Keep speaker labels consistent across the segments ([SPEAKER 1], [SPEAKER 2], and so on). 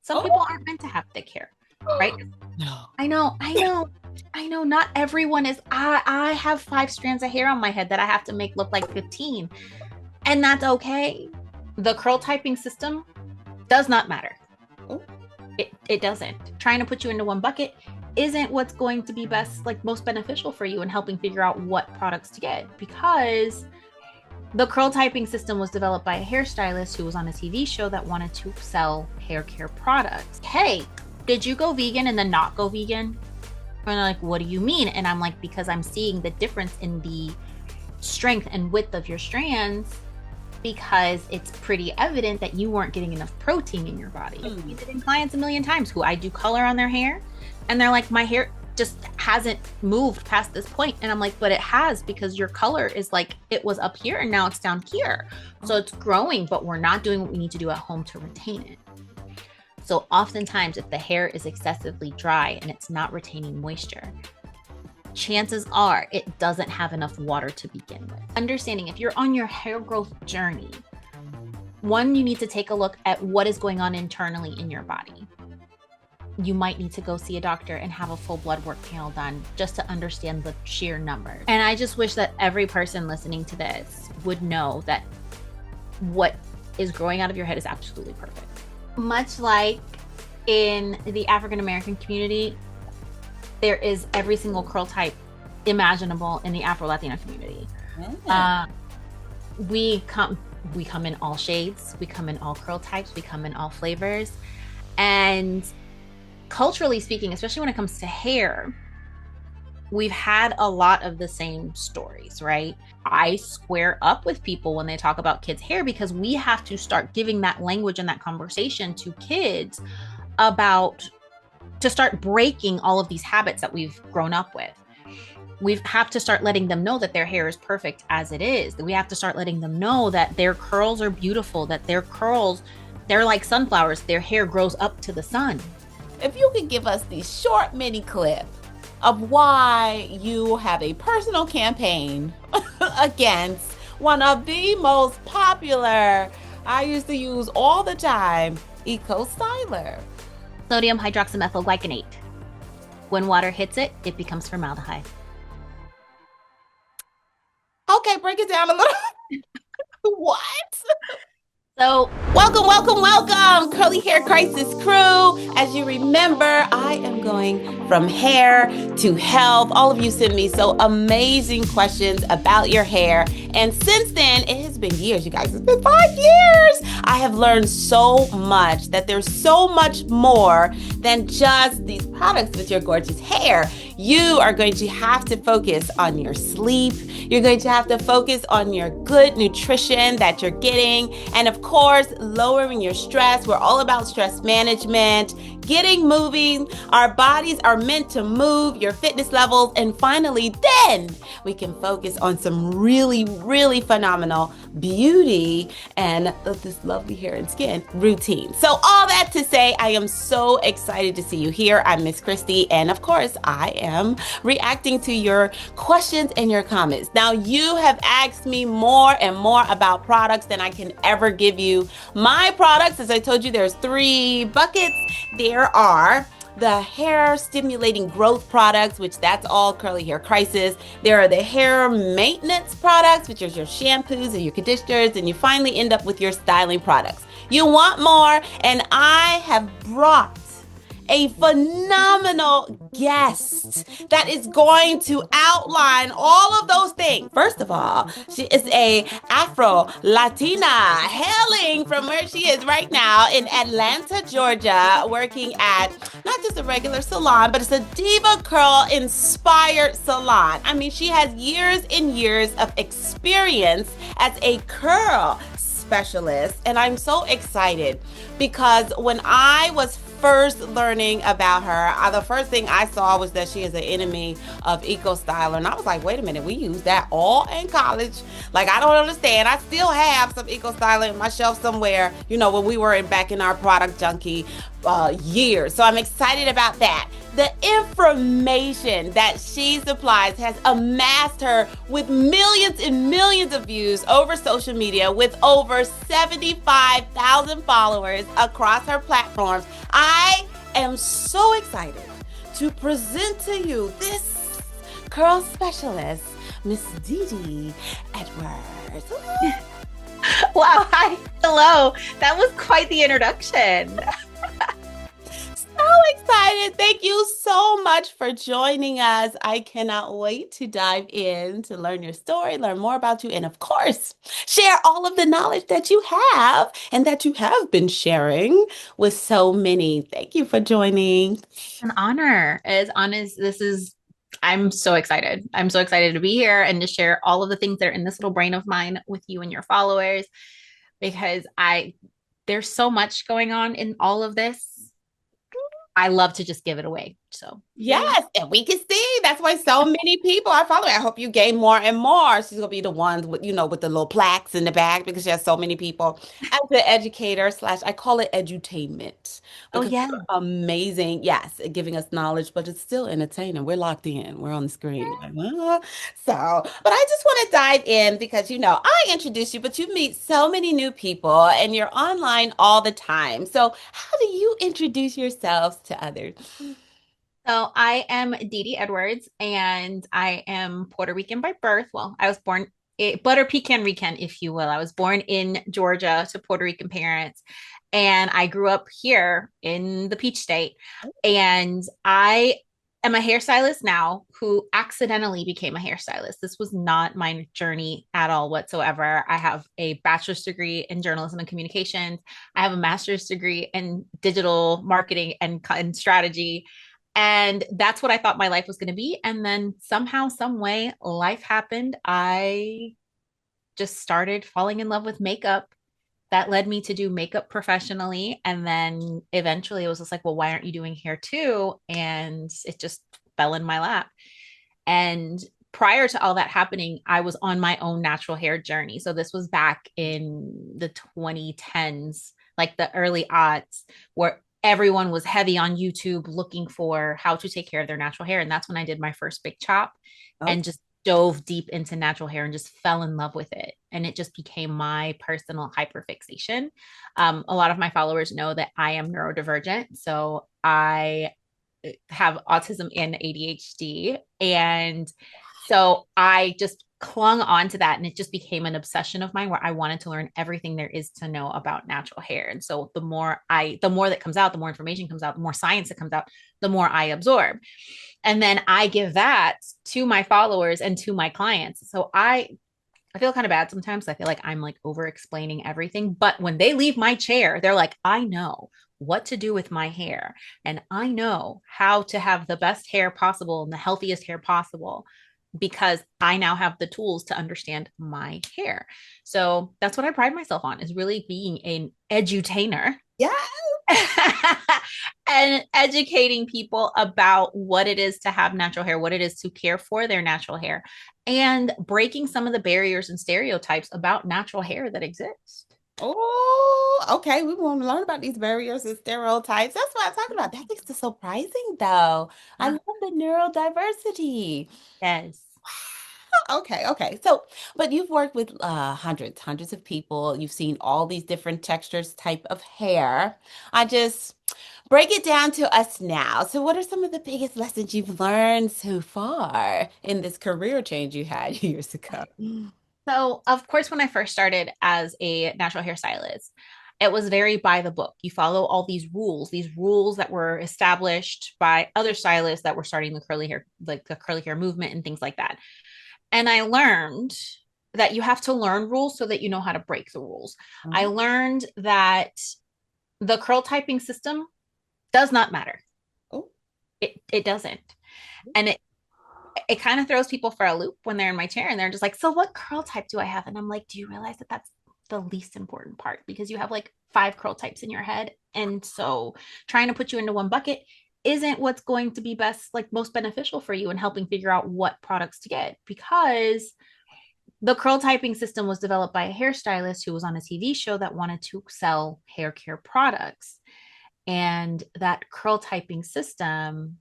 [SPEAKER 1] Some people aren't meant to have thick hair, right?
[SPEAKER 2] No.
[SPEAKER 1] I know. Not everyone is. I have 5 strands of hair on my head that I have to make look like 15. And that's okay. The curl typing system does not matter. It doesn't. Trying to put you into one bucket isn't what's going to be best, like most beneficial for you in helping figure out what products to get, because the curl typing system was developed by a hairstylist who was on a TV show that wanted to sell hair care products. Hey, did you go vegan and then not go vegan? And they're like, what do you mean? And I'm like, because I'm seeing the difference in the strength and width of your strands, because it's pretty evident that you weren't getting enough protein in your body. I've seen it in clients a million times who I do color on their hair, and they're like, my hair just hasn't moved past this point. And I'm like, but it has, because your color is like, it was up here and now it's down here. So it's growing, but we're not doing what we need to do at home to retain it. So oftentimes if the hair is excessively dry and it's not retaining moisture, chances are it doesn't have enough water to begin with. Understanding if you're on your hair growth journey, one, you need to take a look at what is going on internally in your body. You might need to go see a doctor and have a full blood work panel done just to understand the sheer numbers. And I just wish that every person listening to this would know that what is growing out of your head is absolutely perfect. Much like in the African American community, there is every single curl type imaginable in the Afro-Latino community. We come in all shades, we come in all curl types, we come in all flavors. And culturally speaking, especially when it comes to hair, we've had a lot of the same stories, right? I square up with people when they talk about kids' hair, because we have to start giving that language and that conversation to kids to start breaking all of these habits that we've grown up with. We have to start letting them know that their hair is perfect as it is. We have to start letting them know that their curls are beautiful, that their curls, they're like sunflowers. Their hair grows up to the sun.
[SPEAKER 2] If you could give us the short mini clip of why you have a personal campaign against one of the most popular, I used to use all the time, Eco Styler.
[SPEAKER 1] Sodium hydroxymethylglycinate. When water hits it, it becomes formaldehyde.
[SPEAKER 2] Okay, break it down a little. What?
[SPEAKER 1] So,
[SPEAKER 2] welcome, Curly Hair Crisis crew. As you remember, I am going from hair to health. All of you send me so amazing questions about your hair. And since then, it has been years, you guys. It's been 5 years. I have learned so much that there's so much more than just these products with your gorgeous hair. You are going to have to focus on your sleep. You're going to have to focus on your good nutrition that you're getting. And of course, lowering your stress. We're all about stress management, getting moving. Our bodies are meant to move, your fitness levels. And finally, then we can focus on some really, really phenomenal beauty and this lovely hair and skin routine. So all that to say, I am so excited to see you here. I'm Miss Christy. And of course, I am reacting to your questions and your comments. Now, you have asked me more and more about products than I can ever give you. My products, as I told you, there's 3 buckets. There are the hair stimulating growth products, which that's all Curly Hair Crisis. There are the hair maintenance products, which is your shampoos and your conditioners, and you finally end up with your styling products. You want more, and I have brought a phenomenal guest that is going to outline all of those things. First of all, she is a Afro-Latina hailing from where she is right now in Atlanta, Georgia, working at not just a regular salon, but it's a Diva Curl inspired salon. I mean, she has years and years of experience as a curl specialist, and I'm so excited because when I was first learning about her, the first thing I saw was that she is an enemy of eco styler. And I was like, wait a minute, we use that all in college. Like, I don't understand. I still have some eco styler in my shelf somewhere, when we were back in our product junkie years. So I'm excited about that. The information that she supplies has amassed her with millions and millions of views over social media with over 75,000 followers across her platforms. I am so excited to present to you this curl specialist, Miss Didi Edwards.
[SPEAKER 1] Wow, hi, hello. That was quite the introduction.
[SPEAKER 2] So excited. Thank you so much for joining us. I cannot wait to dive in to learn your story, learn more about you, and of course, share all of the knowledge that you have and that you have been sharing with so many. Thank you for joining.
[SPEAKER 1] An honor. As honest, I'm so excited. I'm so excited to be here and to share all of the things that are in this little brain of mine with you and your followers because there's so much going on in all of this. I love to just give it away. So
[SPEAKER 2] yes, and we can see that's why so many people are following. I hope you gain more and more. She's gonna be the one with with the little plaques in the back because she has so many people. As an educator slash, I call it edutainment
[SPEAKER 1] oh
[SPEAKER 2] because
[SPEAKER 1] yeah.
[SPEAKER 2] you're amazing. Yes, giving us knowledge, but it's still entertaining. We're locked in. We're on the screen. Like, but I just want to dive in because I introduce you, but you meet so many new people and you're online all the time. So how do you introduce yourselves to others?
[SPEAKER 1] So I am Didi Edwards and I am Puerto Rican by birth. Well, I was born butter pecan Rican, if you will. I was born in Georgia to Puerto Rican parents and I grew up here in the Peach State. And I am a hairstylist now who accidentally became a hairstylist. This was not my journey at all whatsoever. I have a bachelor's degree in journalism and communications. I have a master's degree in digital marketing and strategy. And that's what I thought my life was going to be. And then somehow, some way, life happened. I just started falling in love with makeup. That led me to do makeup professionally. And then eventually it was just like, well, why aren't you doing hair too? And it just fell in my lap. And prior to all that happening, I was on my own natural hair journey. So this was back in the 2010s, like the early aughts, where everyone was heavy on YouTube looking for how to take care of their natural hair. And that's when I did my first big chop
[SPEAKER 2] Okay.
[SPEAKER 1] and just dove deep into natural hair and just fell in love with it. And it just became my personal hyperfixation. A lot of my followers know that I am neurodivergent. So I have autism and ADHD. And so I just clung on to that and it just became an obsession of mine where I wanted to learn everything there is to know about natural hair. And so the more that comes out, the more information comes out, the more science that comes out, the more I absorb. And then I give that to my followers and to my clients. So I feel kind of bad sometimes. I feel like I'm like over explaining everything. But when they leave my chair, they're like, I know what to do with my hair. And I know how to have the best hair possible and the healthiest hair possible because I now have the tools to understand my hair. So that's what I pride myself on is really being an edutainer.
[SPEAKER 2] Yeah.
[SPEAKER 1] And educating people about what it is to have natural hair, what it is to care for their natural hair, and breaking some of the barriers and stereotypes about natural hair that exist.
[SPEAKER 2] Oh, okay. We want to learn about these barriers and stereotypes. That's what I'm talking about. That makes it surprising, though. I
[SPEAKER 1] Yeah.
[SPEAKER 2] love the neurodiversity.
[SPEAKER 1] Yes.
[SPEAKER 2] Okay, okay. So, but you've worked with hundreds of people. You've seen all these different textures, type of hair. I just break it down to us now. So, what are some of the biggest lessons you've learned so far in this career change you had years ago?
[SPEAKER 1] So, of course, when I first started as a natural hairstylist, it was very by the book. You follow all these rules that were established by other stylists that were starting the curly hair, like the curly hair movement and things like that. And I learned that you have to learn rules so that you know how to break the rules. I
[SPEAKER 2] Mhm.
[SPEAKER 1] learned that the curl typing system does not matter.
[SPEAKER 2] Oh,
[SPEAKER 1] It doesn't. And it kind of throws people for a loop when they're in my chair and they're just like, so what curl type do I have? And I'm like, do you realize that that's the least important part because you have like 5 curl types in your head. And so trying to put you into one bucket isn't what's going to be best, like most beneficial for you in helping figure out what products to get, because the curl typing system was developed by a hairstylist who was on a TV show that wanted to sell hair care products. And that curl typing system,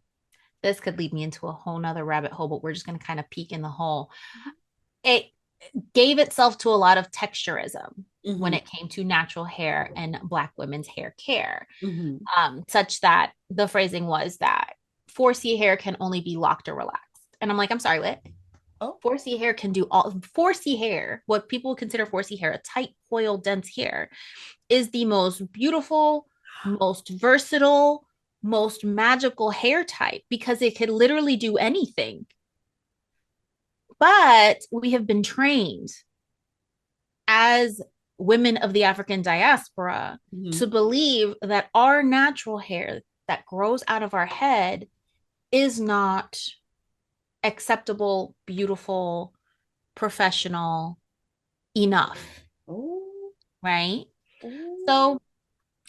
[SPEAKER 1] this could lead me into a whole nother rabbit hole, but we're just going to kind of peek in the hole. It gave itself to a lot of texturism when
[SPEAKER 2] Mm-hmm.
[SPEAKER 1] it came to natural hair and Black women's hair care,
[SPEAKER 2] Mm-hmm.
[SPEAKER 1] such that the phrasing was that 4C hair can only be locked or relaxed. And I'm like, I'm sorry, what?
[SPEAKER 2] Oh.
[SPEAKER 1] 4C hair can do all. 4C hair, what people consider 4C hair, a tight, coiled, dense hair, is the most beautiful, most versatile, most magical hair type because it could literally do anything. But we have been trained as women of the African diaspora
[SPEAKER 2] Mm-hmm.
[SPEAKER 1] to believe that our natural hair that grows out of our head is not acceptable, beautiful, professional enough,
[SPEAKER 2] Oh.
[SPEAKER 1] right?
[SPEAKER 2] Oh.
[SPEAKER 1] So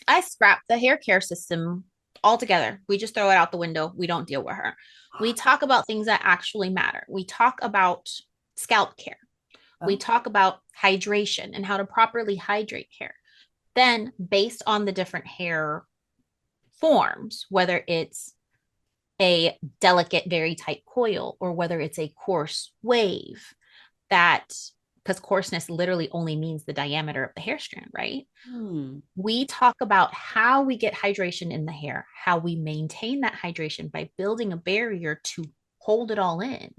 [SPEAKER 1] I scrap the hair care system altogether. We just throw it out the window. We don't deal with her. We talk about things that actually matter. We talk about scalp care. We
[SPEAKER 2] Oh.
[SPEAKER 1] talk about hydration and how to properly hydrate hair. Then, based on the different hair forms, whether it's a delicate, very tight coil or whether it's a coarse wave, that because coarseness literally only means the diameter of the hair strand, right?
[SPEAKER 2] Hmm.
[SPEAKER 1] We talk about how we get hydration in the hair, how we maintain that hydration by building a barrier to hold it all in.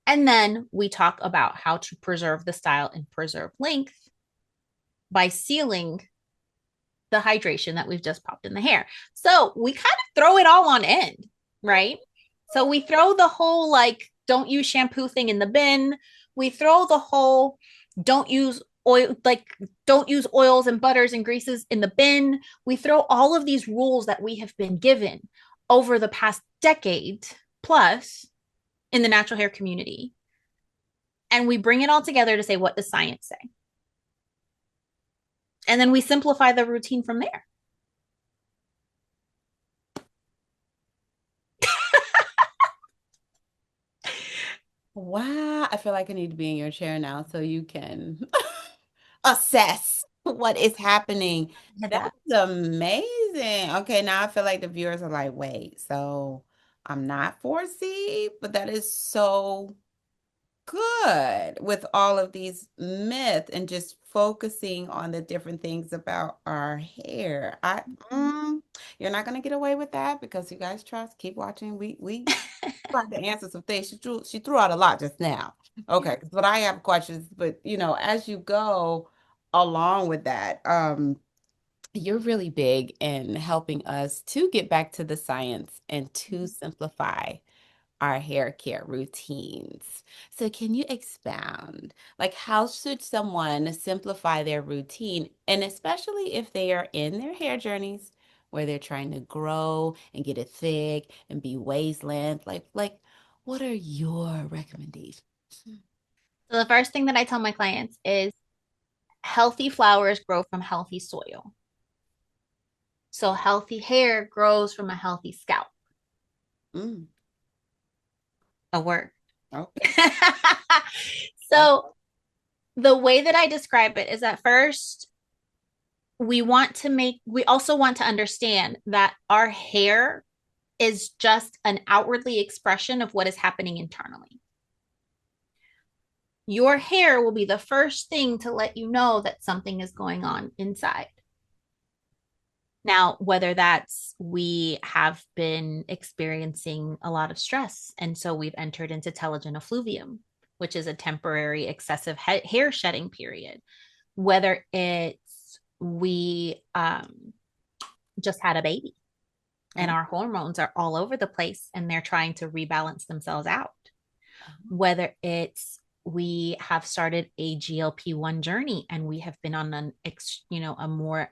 [SPEAKER 1] And then we talk about how to preserve the style and preserve length by sealing the hydration that we've just popped in the hair. So we kind of throw it all on end, right? So we throw the whole like don't use shampoo thing in the bin. We throw the whole don't use oil, like don't use oils and butters and greases in the bin. We throw all of these rules that we have been given over the past decade plus in the natural hair community. And we bring it all together to say, what does science say? And then we simplify the routine from there.
[SPEAKER 2] Wow. I feel like I need to be in your chair now so you can assess what is happening. That's
[SPEAKER 1] That.
[SPEAKER 2] amazing. Okay, now I feel like the viewers are like, wait, so I'm not 4C, but that is so good with all of these myths and just focusing on the different things about our hair. You're not gonna get away with that because you guys trust. Keep watching. We tried to answer some things. She threw out a lot just now. Okay, but I have questions. But as you go along with that, you're really big in helping us to get back to the science and to simplify our hair care routines. So can you expound? Like how should someone simplify their routine? And especially if they are in their hair journeys where they're trying to grow and get it thick and be waist length. Like what are your recommendations?
[SPEAKER 1] So the first thing that I tell my clients is healthy flowers grow from healthy soil. So healthy hair grows from a healthy scalp.
[SPEAKER 2] Mm,
[SPEAKER 1] A word.
[SPEAKER 2] okay.
[SPEAKER 1] So the way that I describe it is at first we also want to understand that our hair is just an outwardly expression of what is happening internally. Your hair will be the first thing to let you know that something is going on inside. Now, whether that's we have been experiencing a lot of stress, and so we've entered into telogen effluvium, which is a temporary excessive hair shedding period, whether it's we just had a baby and
[SPEAKER 2] Oh,
[SPEAKER 1] our hormones are all over the place and they're trying to rebalance themselves out, whether it's we have started a GLP-1 journey and we have been on a more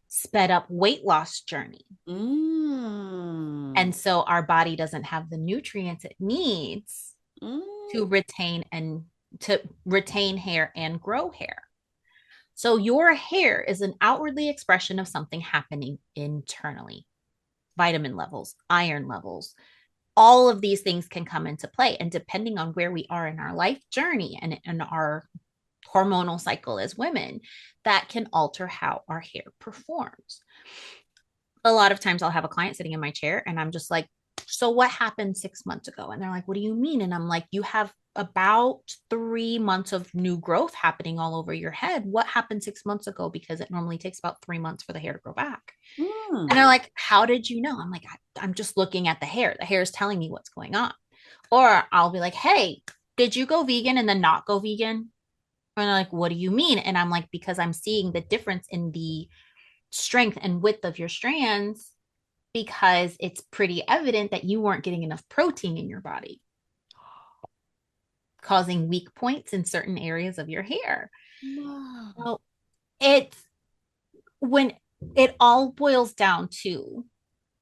[SPEAKER 1] sped up weight loss journey.
[SPEAKER 2] mm,
[SPEAKER 1] And so our body doesn't have the nutrients it needs
[SPEAKER 2] mm,
[SPEAKER 1] to retain hair and grow hair. So your hair is an outwardly expression of something happening internally. Vitamin levels, iron levels, all of these things can come into play. And depending on where we are in our life journey and in our hormonal cycle as women, that can alter how our hair performs. A lot of times I'll have a client sitting in my chair and I'm just like, so what happened 6 months ago? And they're like, what do you mean? And I'm like, you have about 3 months of new growth happening all over your head. What happened 6 months ago? Because it normally takes about 3 months for the hair to grow back.
[SPEAKER 2] Mm.
[SPEAKER 1] And they're like, how did you know? I'm like, I'm just looking at the hair. The hair is telling me what's going on. Or I'll be like, hey, did you go vegan and then not go vegan? And they're like, what do you mean? And I'm like, because I'm seeing the difference in the strength and width of your strands because it's pretty evident that you weren't getting enough protein in your body, causing weak points in certain areas of your hair.
[SPEAKER 2] Wow.
[SPEAKER 1] So it's when it all boils down to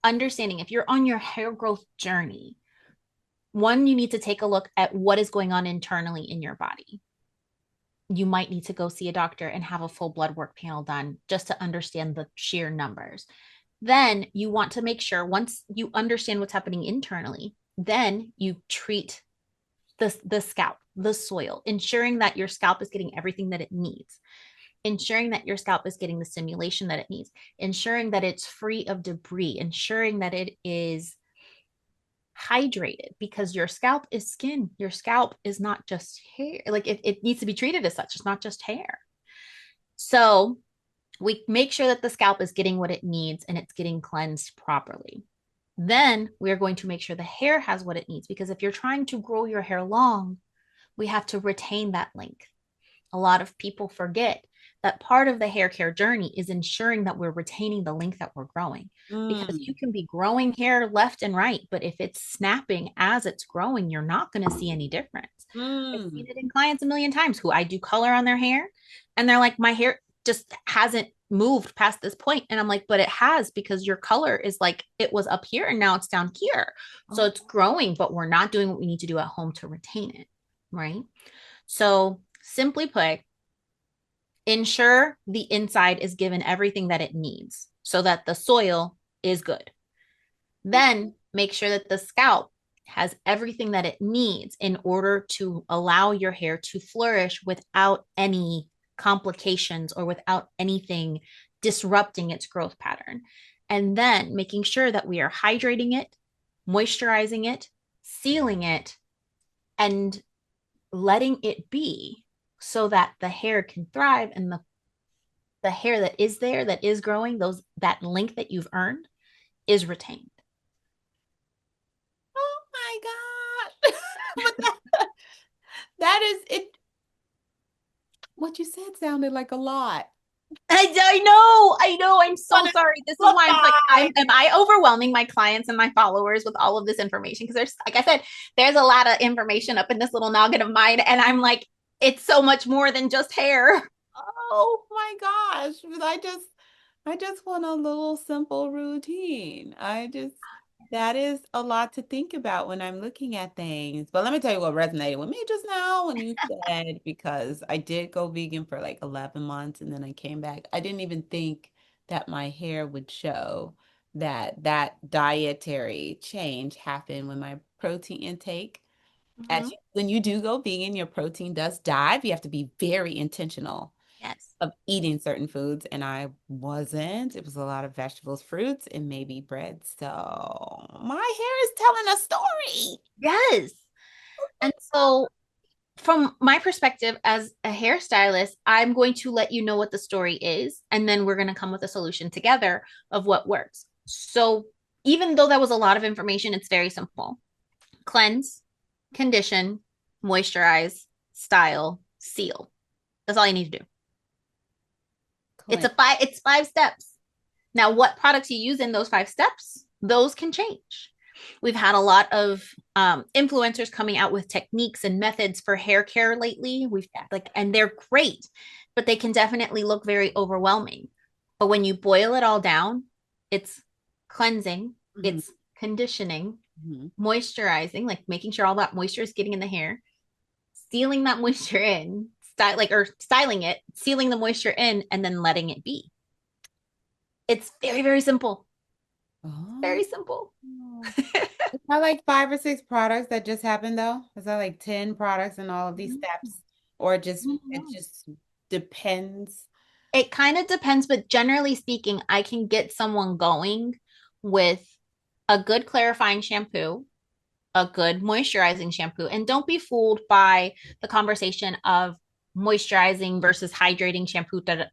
[SPEAKER 1] understanding if you're on your hair growth journey, one, you need to take a look at what is going on internally in your body. You might need to go see a doctor and have a full blood work panel done just to understand the sheer numbers. Then you want to make sure once you understand what's happening internally, then you treat the scalp, the soil, ensuring that your scalp is getting everything that it needs, ensuring that your scalp is getting the stimulation that it needs, ensuring that it's free of debris, ensuring that it is hydrated because your scalp is skin. Your scalp is not just hair. Like it needs to be treated as such. It's not just hair. So we make sure that the scalp is getting what it needs and it's getting cleansed properly. Then we're going to make sure the hair has what it needs because if you're trying to grow your hair long, we have to retain that length. A lot of people forget that part of the hair care journey is ensuring that we're retaining the length that we're growing because you
[SPEAKER 2] Mm.
[SPEAKER 1] can be growing hair left and right, but if it's snapping as it's growing, you're not going to see any difference. I've seen
[SPEAKER 2] Mm.
[SPEAKER 1] it in clients a million times who I do color on their hair and they're like, my hair just hasn't moved past this point. And I'm like, but it has because your color is like it was up here and now it's down here. So
[SPEAKER 2] Oh.
[SPEAKER 1] it's growing, but we're not doing what we need to do at home to retain it. Right. So simply put, ensure the inside is given everything that it needs so that the soil is good. Then make sure that the scalp has everything that it needs in order to allow your hair to flourish without any complications or without anything disrupting its growth pattern. And then making sure that we are hydrating it, moisturizing it, sealing it, and letting it be so that the hair can thrive and the hair that is there that is growing that length that you've earned is retained.
[SPEAKER 2] Oh my God. But that is it. What you said sounded like a lot.
[SPEAKER 1] I know. I'm so
[SPEAKER 2] Want to
[SPEAKER 1] sorry. This is why I'm like,
[SPEAKER 2] simplify.
[SPEAKER 1] am I overwhelming my clients and my followers with all of this information? Because there's, like I said, there's a lot of information up in this little noggin of mine, and I'm like, it's so much more than just hair.
[SPEAKER 2] Oh my gosh. But I just want a little simple routine. That is a lot to think about when I'm looking at things. But let me tell you what resonated with me just now when you said, because I did go vegan for like 11 months and then I came back. I didn't even think that my hair would show that dietary change happened when my protein intake,
[SPEAKER 1] Mm-hmm.
[SPEAKER 2] when you do go vegan, your protein does dive. You have to be very intentional
[SPEAKER 1] Yes.
[SPEAKER 2] of eating certain foods, and I wasn't. It was a lot of vegetables, fruits, and maybe bread. So my hair is telling a story.
[SPEAKER 1] Yes. And so from my perspective as a hairstylist, I'm going to let you know what the story is, and then we're going to come with a solution together of what works. So, even though that was a lot of information, it's very simple: cleanse, condition, moisturize, style, seal. That's all you need to do.
[SPEAKER 2] Clint.
[SPEAKER 1] It's 5 steps. Now, what products you use in those 5 steps, those can change. We've had a lot of influencers coming out with techniques and methods for hair care lately. And they're great, but they can definitely look very overwhelming. But when you boil it all down, it's cleansing,
[SPEAKER 2] Mhm.
[SPEAKER 1] it's conditioning,
[SPEAKER 2] Mhm.
[SPEAKER 1] moisturizing, like making sure all that moisture is getting in the hair, sealing that moisture in, or styling it, sealing the moisture in, and then letting it be. It's very, very simple.
[SPEAKER 2] Oh.
[SPEAKER 1] Very simple.
[SPEAKER 2] Is that like 5 or 6 products that just happened though? Is that like 10 products in all of these steps? Or it just depends?
[SPEAKER 1] It kind of depends, but generally speaking, I can get someone going with a good clarifying shampoo, a good moisturizing shampoo. And don't be fooled by the conversation of moisturizing versus hydrating shampoo. That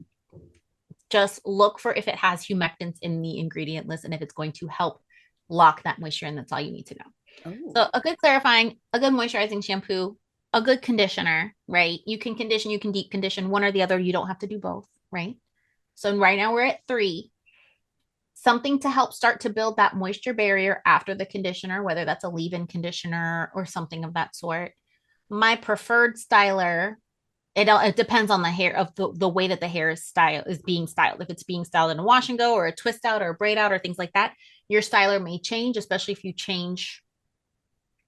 [SPEAKER 1] just look for if it has humectants in the ingredient list and if it's going to help lock that moisture in. That's all you need to know.
[SPEAKER 2] Oh.
[SPEAKER 1] So a good clarifying, a good moisturizing shampoo, a good conditioner, right? You can condition, you can deep condition, one or the other. You don't have to do both, right? So right now we're at 3. Something to help start to build that moisture barrier after the conditioner, whether that's a leave-in conditioner or something of that sort. My preferred styler, it depends on the hair of the way that the hair is being styled. If it's being styled in a wash and go or a twist out or a braid out or things like that, your styler may change, especially if you change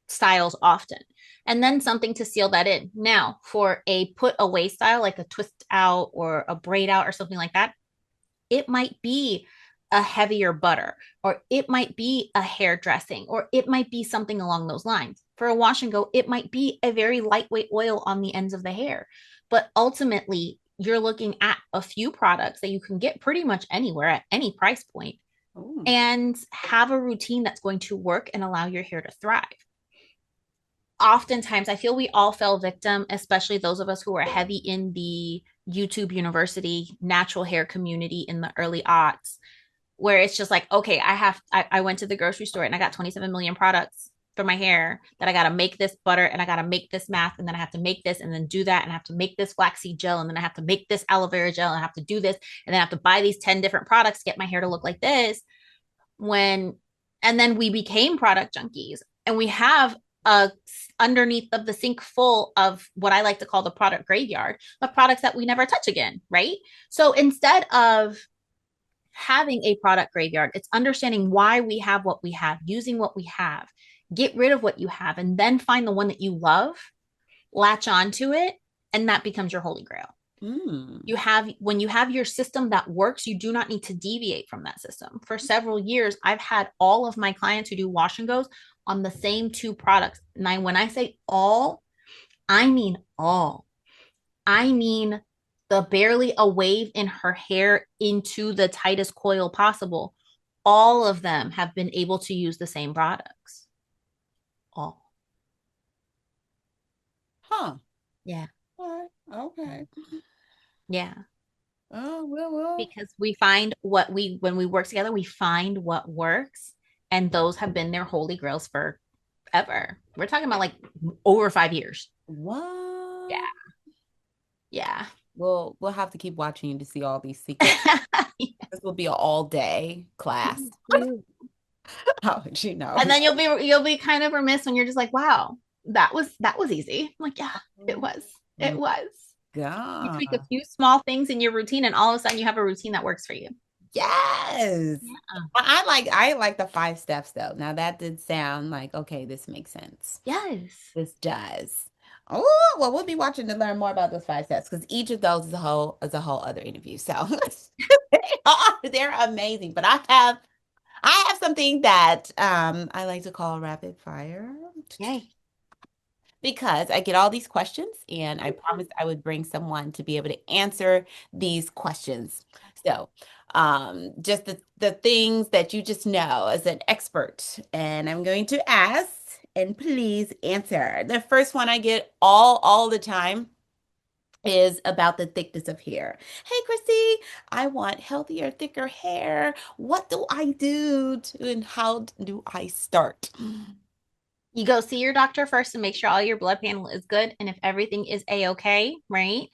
[SPEAKER 1] styles often. And then something to seal that in. Now, for a put away style, like a twist out or a braid out or something like that, it might be a heavier butter, or it might be a hair dressing, or it might be something along those lines. For a wash and go, it might be a very lightweight oil on the ends of the hair. But ultimately, you're looking at a few products that you can get pretty much anywhere at any price point
[SPEAKER 2] Oh.
[SPEAKER 1] and have a routine that's going to work and allow your hair to thrive. Oftentimes, I feel we all fell victim, especially those of us who are heavy in the YouTube University natural hair community in the early aughts, where it's just like, okay, I went to the grocery store and I got 27 million products for my hair that I got to make this butter and I got to make this mask and then I have to make this and then do that and I have to make this flaxseed gel and then I have to make this aloe vera gel and I have to do this and then I have to buy these 10 different products to get my hair to look like this. When and then we became product junkies and we have a underneath of the sink full of what I like to call the product graveyard of products that we never touch again, right? So instead of having a product graveyard, it's understanding why we have what we have, using what we have, get rid of what you have, and then find the one that you love, latch onto it, and that becomes your holy grail.
[SPEAKER 2] Mm.
[SPEAKER 1] When you have your system that works, you do not need to deviate from that system. For several years, I've had all of my clients who do wash and goes on the same 2 products. And when I say all, I mean all. I mean the barely a wave in her hair into the tightest coil possible. All of them have been able to use the same products. All.
[SPEAKER 2] Huh.
[SPEAKER 1] Yeah.
[SPEAKER 2] All right. Okay.
[SPEAKER 1] Yeah.
[SPEAKER 2] Oh, well.
[SPEAKER 1] Because when we work together, we find what works. And those have been their holy grails forever. We're talking about like over 5 years. Yeah.
[SPEAKER 2] What?
[SPEAKER 1] Yeah.
[SPEAKER 2] We'll have to keep watching you to see all these secrets. This will be an all day class. How would you know?
[SPEAKER 1] And then you'll be kind of remiss when you're just like, wow, that was easy. I'm like, yeah, it was. It
[SPEAKER 2] My
[SPEAKER 1] was. You
[SPEAKER 2] God.
[SPEAKER 1] tweak a few small things in your routine, and all of a sudden you have a routine that works for you.
[SPEAKER 2] Yes.
[SPEAKER 1] Yeah.
[SPEAKER 2] I like the 5 steps though. Now that did sound like okay, this makes sense.
[SPEAKER 1] Yes.
[SPEAKER 2] This does. Oh, well, we'll be watching to learn more about those 5 steps because each of those is a whole other interview. So they're amazing. But I have something that I like to call rapid fire.
[SPEAKER 1] Yay.
[SPEAKER 2] Because I get all these questions and I promised I would bring someone to be able to answer these questions. So, just the things that you just know as an expert. And I'm going to ask, and please answer. The first one I get all the time is about the thickness of hair. Hey, Christy, I want healthier, thicker hair. What do I do and how do I start?
[SPEAKER 1] You go see your doctor first and make sure all your blood panel is good. And if everything is a-okay, right?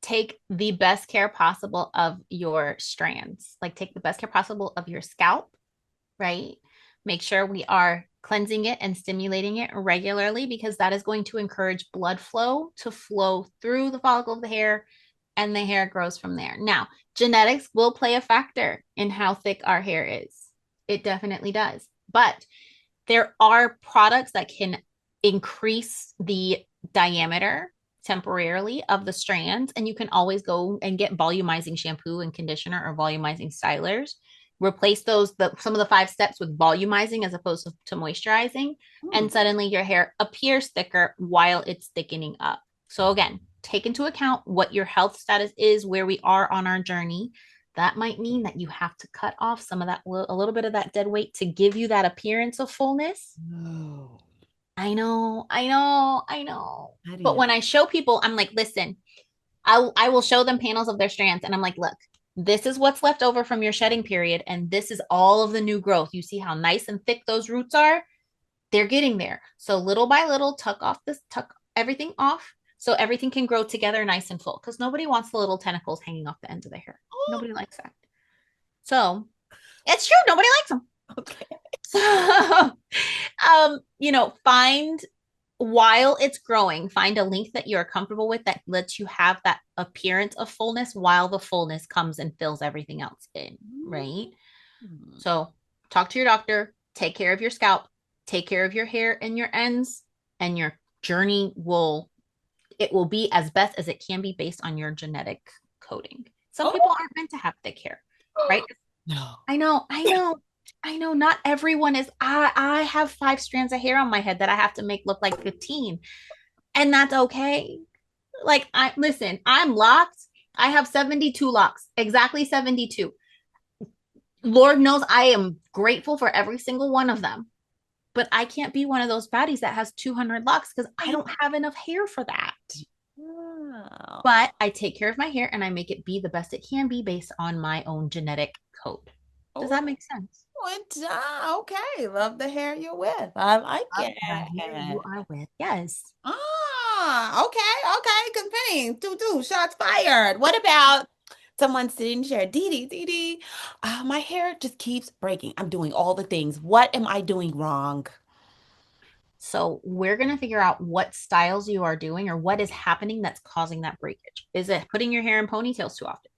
[SPEAKER 1] Take the best care possible of your strands. Like take the best care possible of your scalp, right? Make sure we are cleansing it and stimulating it regularly because that is going to encourage blood flow to flow through the follicle of the hair and the hair grows from there. Now, genetics will play a factor in how thick our hair is. It definitely does. But there are products that can increase the diameter temporarily of the strands, and you can always go and get volumizing shampoo and conditioner or volumizing stylers. Replace some of the 5 steps with volumizing as opposed to moisturizing, and suddenly your hair appears thicker while it's thickening up. So again, take into account what your health status is, where we are on our journey. That might mean that you have to cut off some of that, a little bit of that dead weight to give you that appearance of fullness.
[SPEAKER 2] No.
[SPEAKER 1] I know.
[SPEAKER 2] I
[SPEAKER 1] But
[SPEAKER 2] didn't.
[SPEAKER 1] when I show people, I'm like, listen, I will show them panels of their strands, and I'm like, look, this is what's left over from your shedding period, and this is all of the new growth. You see how nice and thick those roots are? They're getting there. So little by little, tuck everything off so everything can grow together nice and full. Because nobody wants the little tentacles hanging off the ends of the hair. Nobody likes that. So it's true, nobody likes them.
[SPEAKER 2] Okay.
[SPEAKER 1] So, find while it's growing, find a length that you're comfortable with that lets you have that appearance of fullness while the fullness comes and fills everything else in, right? So talk to your doctor, take care of your scalp, take care of your hair and your ends, and your journey will be as best as it can be based on your genetic coding. Some people aren't meant to have thick hair, right?
[SPEAKER 2] No.
[SPEAKER 1] I know not everyone is. I have 5 strands of hair on my head that I have to make look like 15, and that's okay. Like, I'm locked. I have 72 locks, exactly 72. Lord knows I am grateful for every single one of them, but I can't be one of those baddies that has 200 locks because I don't have enough hair for that.
[SPEAKER 2] Wow.
[SPEAKER 1] But I take care of my hair and I make it be the best it can be based on my own genetic code. Does that make sense?
[SPEAKER 2] Okay. Love the hair you're with. I like
[SPEAKER 1] Love the hair you
[SPEAKER 2] it.
[SPEAKER 1] are with. Yes.
[SPEAKER 2] Okay. Campaign. Two. Shots fired. What about someone sitting here? Didi, my hair just keeps breaking. I'm doing all the things. What am I doing wrong?
[SPEAKER 1] So we're going to figure out what styles you are doing or what is happening that's causing that breakage. Is it putting your hair in ponytails too often?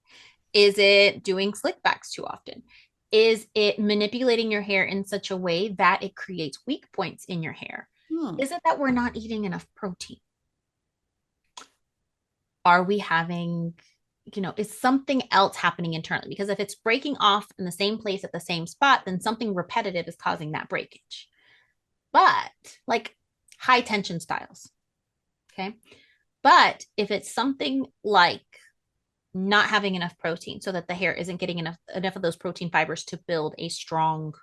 [SPEAKER 1] Is it doing slick backs too often? Is it manipulating your hair in such a way that it creates weak points in your hair?
[SPEAKER 2] Hmm.
[SPEAKER 1] Is it that we're not eating enough protein? Are we having, is something else happening internally? Because if it's breaking off in the same place at the same spot, then something repetitive is causing that breakage. But like high tension styles, okay? But if it's something like not having enough protein so that the hair isn't getting enough of those protein fibers to build a strong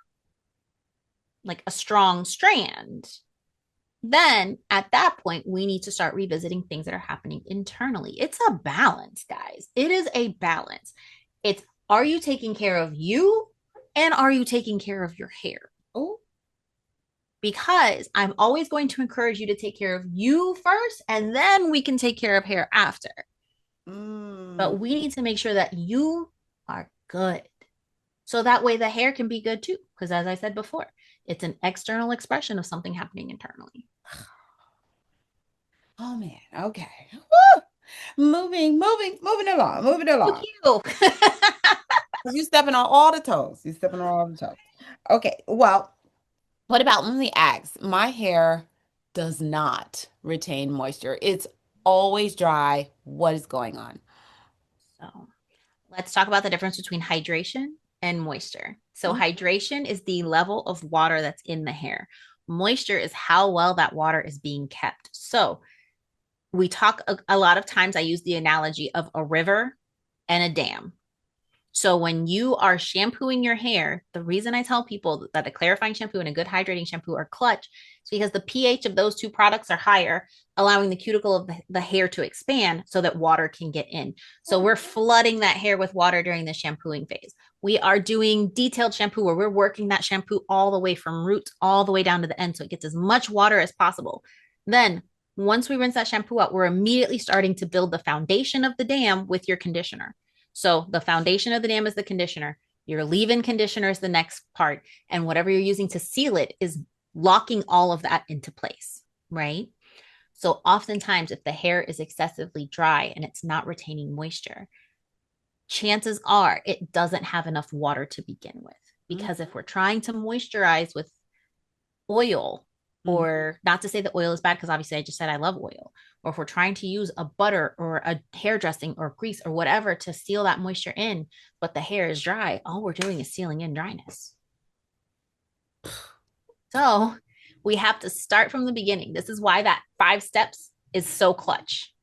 [SPEAKER 1] strand, then at that point we need to start revisiting things that are happening internally. It's a balance, guys. It is a balance. It's, are you taking care of you, and are you taking care of your hair?
[SPEAKER 2] Oh,
[SPEAKER 1] Because I'm always going to encourage you to take care of you first, and then we can take care of hair after. But we need to make sure that you are good. So that way the hair can be good too. Because as I said before, it's an external expression of something happening internally.
[SPEAKER 2] oh man. Okay. Woo! Moving
[SPEAKER 1] Thank
[SPEAKER 2] along.
[SPEAKER 1] you.
[SPEAKER 2] You stepping on all the toes. You stepping on all the toes. Okay. Well, what about, let me ask. My hair does not retain moisture. It's always dry. What is going on?
[SPEAKER 1] So let's talk about the difference between hydration and moisture. So hydration is the level of water that's in the hair. Moisture is how well that water is being kept. So we talk a lot of times, I use the analogy of a river and a dam. So when you are shampooing your hair, the reason I tell people that a clarifying shampoo and a good hydrating shampoo are clutch is because the pH of those two products are higher, allowing the cuticle of the hair to expand so that water can get in. So we're flooding that hair with water during the shampooing phase. We are doing detailed shampoo where we're working that shampoo all the way from roots all the way down to the end so it gets as much water as possible. Then once we rinse that shampoo out, we're immediately starting to build the foundation of the dam with your conditioner. So the foundation of the dam is the conditioner. Your leave-in conditioner is the next part. And whatever you're using to seal it is locking all of that into place, right? So oftentimes, if the hair is excessively dry and it's not retaining moisture, chances are it doesn't have enough water to begin with. Because if we're trying to moisturize with oil,
[SPEAKER 2] Mm.
[SPEAKER 1] or not to say that oil is bad, because obviously I just said I love oil, or if we're trying to use a butter or a hair dressing or grease or whatever to seal that moisture in, but the hair is dry, all we're doing is sealing in dryness. So we have to start from the beginning. This is why that 5 steps is so clutch.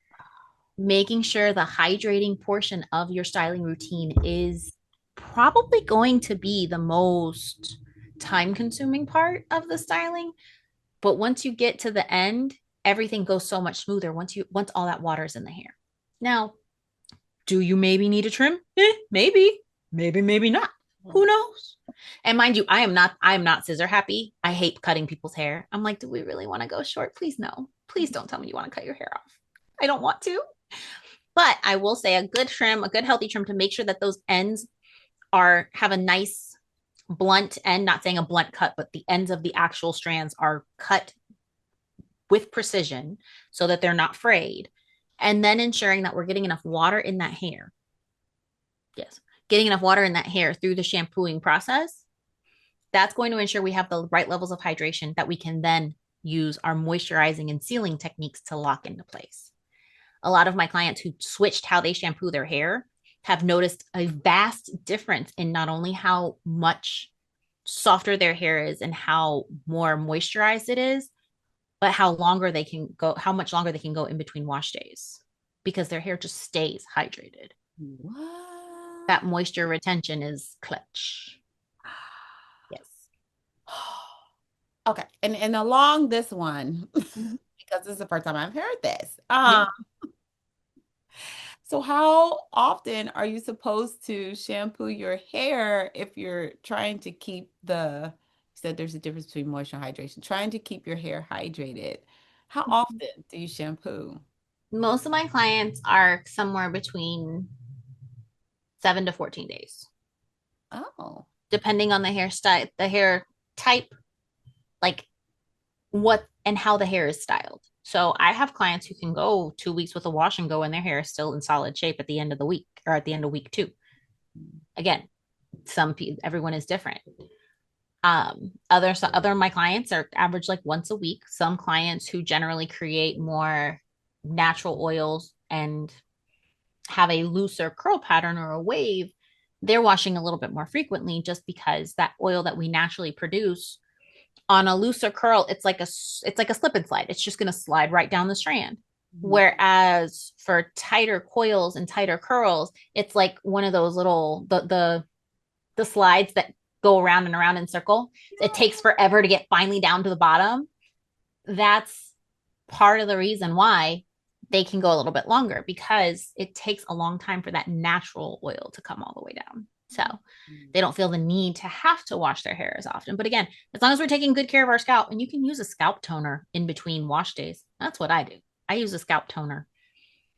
[SPEAKER 1] Making sure the hydrating portion of your styling routine is probably going to be the most time consuming part of the styling. But once you get to the end, everything goes so much smoother once all that water is in the hair. Now, do you maybe need a trim? Maybe. Maybe not. Who knows? And mind you, I am not scissor happy. I hate cutting people's hair. I'm like, do we really want to go short? Please no. Please don't tell me you want to cut your hair off. I don't want to. But I will say a good trim, a good healthy trim to make sure that those ends have a nice blunt end, not saying a blunt cut, but the ends of the actual strands are cut with precision so that they're not frayed. And then ensuring that we're getting enough water in that hair. Yes, getting enough water in that hair through the shampooing process. That's going to ensure we have the right levels of hydration that we can then use our moisturizing and sealing techniques to lock into place. A lot of my clients who switched how they shampoo their hair have noticed a vast difference in not only how much softer their hair is and how more moisturized it is, but how much longer they can go in between wash days because their hair just stays hydrated.
[SPEAKER 2] What?
[SPEAKER 1] That moisture retention is clutch. Yes.
[SPEAKER 2] Okay. And along this one,
[SPEAKER 1] Mhm.
[SPEAKER 2] because this is the first time I've heard this.
[SPEAKER 1] Yeah.
[SPEAKER 2] So how often are you supposed to shampoo your hair if you're trying to keep you said there's a difference between moisture and hydration, trying to keep your hair hydrated. How often do you shampoo?
[SPEAKER 1] Most of my clients are somewhere between 7 to 14 days,
[SPEAKER 2] Oh.
[SPEAKER 1] depending on the hairstyle, the hair type, like what and how the hair is styled. So I have clients who can go 2 weeks with a wash and go, and their hair is still in solid shape at the end of the week or at the end of week 2. Again, everyone is different. Other of my clients are average like once a week. Some clients who generally create more natural oils and have a looser curl pattern or a wave, they're washing a little bit more frequently just because that oil that we naturally produce on a looser curl, it's like a slip and slide. It's just going to slide right down the strand. Whereas for tighter coils and tighter curls, it's like one of those little the slides that go around and around in circle. It takes forever to get finally down to the bottom. That's part of the reason why they can go a little bit longer because it takes a long time for that natural oil to come all the way down. So they don't feel the need to have to wash their hair as often. But again, as long as we're taking good care of our scalp, and you can use a scalp toner in between wash days. That's what I do. I use a scalp toner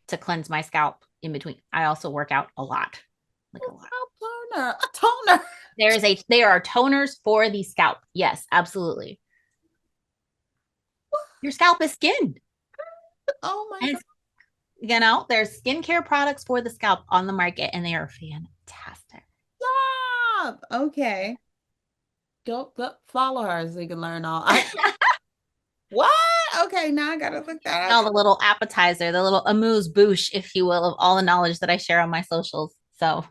[SPEAKER 1] to cleanse my scalp in between. I also work out a lot, like a lot.
[SPEAKER 2] A toner.
[SPEAKER 1] There are toners for the scalp. Yes, absolutely. Your scalp is skin.
[SPEAKER 2] Oh my
[SPEAKER 1] And
[SPEAKER 2] God.
[SPEAKER 1] there's skincare products for the scalp on the market, and they are fantastic.
[SPEAKER 2] Stop. Okay. Go follow her so you can learn all. What? Okay, now I gotta look that
[SPEAKER 1] All
[SPEAKER 2] up.
[SPEAKER 1] the little appetizer, the little amuse bouche, if you will, of all the knowledge that I share on my socials. So,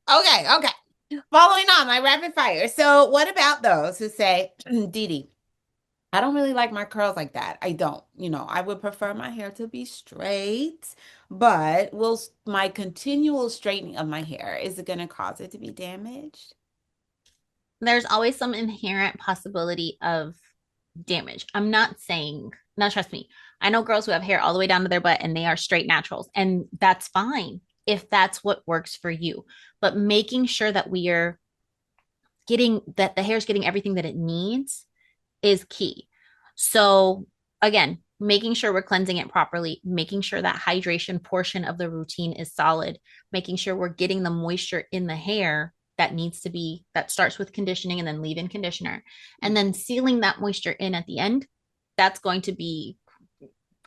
[SPEAKER 2] Okay, okay. Following on my rapid fire. So, what about those who say, Didi, I don't really like my curls like that. I don't. I would prefer my hair to be straight, but my continual straightening of my hair, is it going to cause it to be damaged?
[SPEAKER 1] there's always some inherent possibility of damage. I'm not saying, now trust me, I know girls who have hair all the way down to their butt and they are straight naturals, and that's fine if that's what works for you. But making sure that the hair is getting everything that it needs is key. So, again, making sure we're cleansing it properly, making sure that hydration portion of the routine is solid, making sure we're getting the moisture in the hair that starts with conditioning and then leave in conditioner, and then sealing that moisture in at the end. That's going to be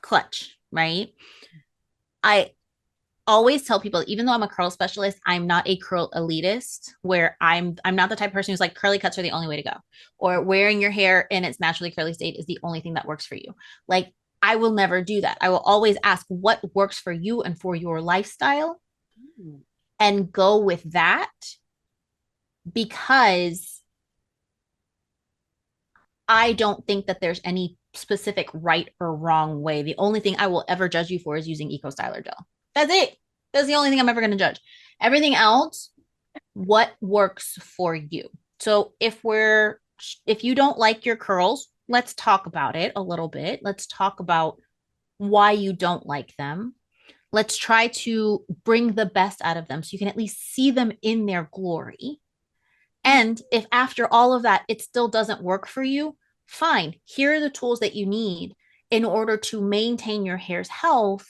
[SPEAKER 1] clutch, right? I always tell people, even though I'm a curl specialist, I'm not a curl elitist where I'm not the type of person who's like curly cuts are the only way to go, or wearing your hair in its naturally curly state is the only thing that works for you. Like I will never do that. I will always ask what works for you and for your lifestyle
[SPEAKER 2] Mm.
[SPEAKER 1] and go with that, because I don't think that there's any specific right or wrong way. The only thing I will ever judge you for is using Eco Styler gel. That's it. That's the only thing I'm ever going to judge. Everything else, what works for you. So if you don't like your curls, let's talk about it a little bit. Let's talk about why you don't like them. Let's try to bring the best out of them so you can at least see them in their glory. And if after all of that, it still doesn't work for you, fine. Here are the tools that you need in order to maintain your hair's health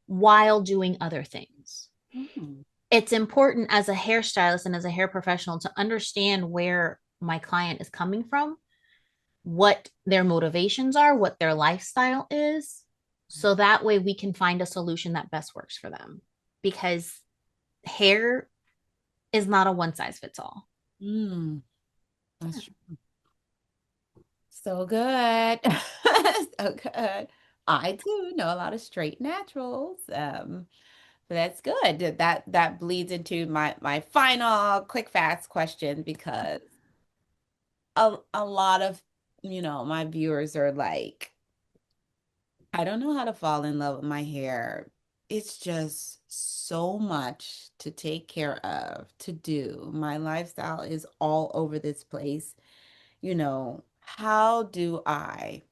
[SPEAKER 1] while doing other things.
[SPEAKER 2] Mm.
[SPEAKER 1] It's important as a hairstylist and as a hair professional to understand where my client is coming from, what their motivations are, what their lifestyle is. So that way we can find a solution that best works for them. Because hair is not a one size fits all.
[SPEAKER 2] Mm. That's true. So good. So good. I too know a lot of straight naturals. But that's good. That bleeds into my final quick fast question because a lot of my viewers are like, I don't know how to fall in love with my hair. It's just so much to take care of, to do. My lifestyle is all over this place. How do I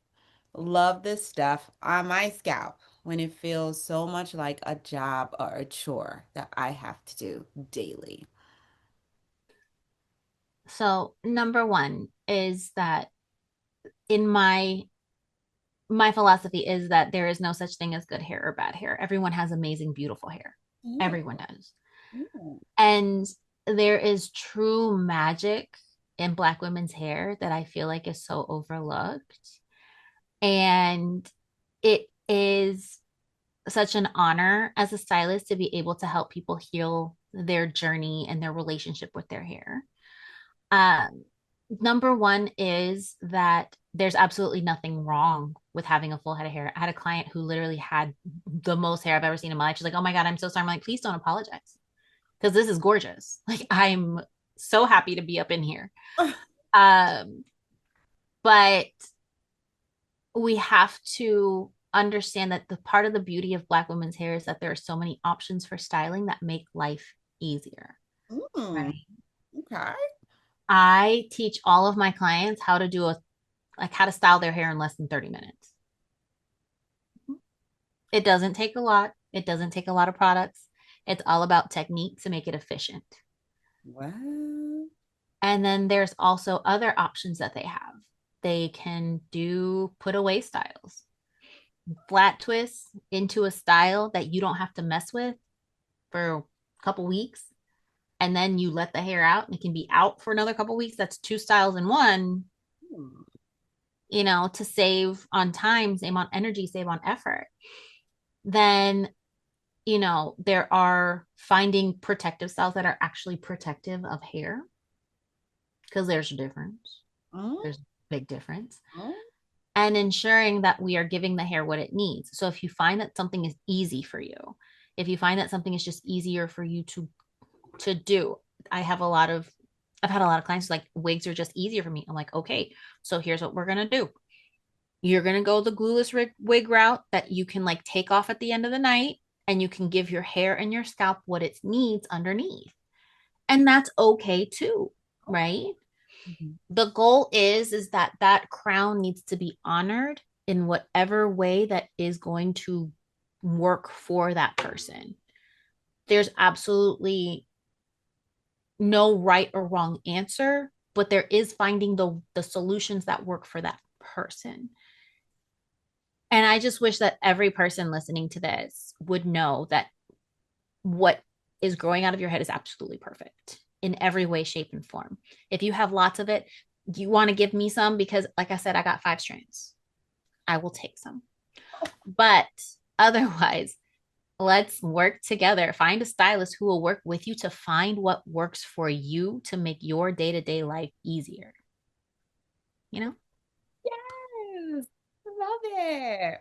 [SPEAKER 2] love this stuff on my scalp when it feels so much like a job or a chore that I have to do daily?
[SPEAKER 1] So, number one is that in my philosophy is that there is no such thing as good hair or bad hair. Everyone has amazing, beautiful hair.
[SPEAKER 2] Yeah.
[SPEAKER 1] Everyone does.
[SPEAKER 2] Yeah.
[SPEAKER 1] And there is true magic in Black women's hair that I feel like is so overlooked. And it is such an honor as a stylist to be able to help people heal their journey and their relationship with their hair. Um, Number one is that there's absolutely nothing wrong with having a full head of hair. I had a client who literally had the most hair I've ever seen in my life. She's like, "Oh my God, I'm so sorry." I'm like, "Please don't apologize because this is gorgeous. Like, I'm so happy to be up in here." Um, but we have to understand that the part of the beauty of Black women's hair is that there are so many options for styling that make life easier,
[SPEAKER 2] Mm,
[SPEAKER 1] right?
[SPEAKER 2] okay.
[SPEAKER 1] I teach all of my clients how to do a like how to style their hair in less than 30 minutes. It doesn't take a lot. It doesn't take a lot of products. It's all about technique to make it efficient.
[SPEAKER 2] Well,
[SPEAKER 1] And then there's also other options that they have. They can do put away styles, flat twists into a style that you don't have to mess with for a couple weeks. And then you let the hair out and it can be out for another couple weeks. That's two styles in one,
[SPEAKER 2] hmm,
[SPEAKER 1] to save on time, save on energy, save on effort. Then there are finding protective styles that are actually protective of hair because there's a difference.
[SPEAKER 2] mm,
[SPEAKER 1] There's a big difference.
[SPEAKER 2] mm,
[SPEAKER 1] And ensuring that we are giving the hair what it needs. So if you find that something is easy for you, if you find that something is just easier for you to do, I have a lot of I've had a lot of clients like wigs are just easier for me. I'm like, okay, so here's what we're gonna do. You're gonna go the glueless wig route that you can like take off at the end of the night and you can give your hair and your scalp what it needs underneath. And that's okay too, right?
[SPEAKER 2] mhm.
[SPEAKER 1] The goal is that that crown needs to be honored in whatever way that is going to work for that person. There's absolutely no right or wrong answer, but there is finding the solutions that work for that person. And I just wish that every person listening to this would know that what is growing out of your head is absolutely perfect in every way, shape, and form. If you have lots of it, you want to give me some because, like I said, I got 5 strands. I will take some. But otherwise, Let's work together. Find a stylist who will work with you to find what works for you to make your day-to-day life easier. You know?
[SPEAKER 2] Yes. Love it.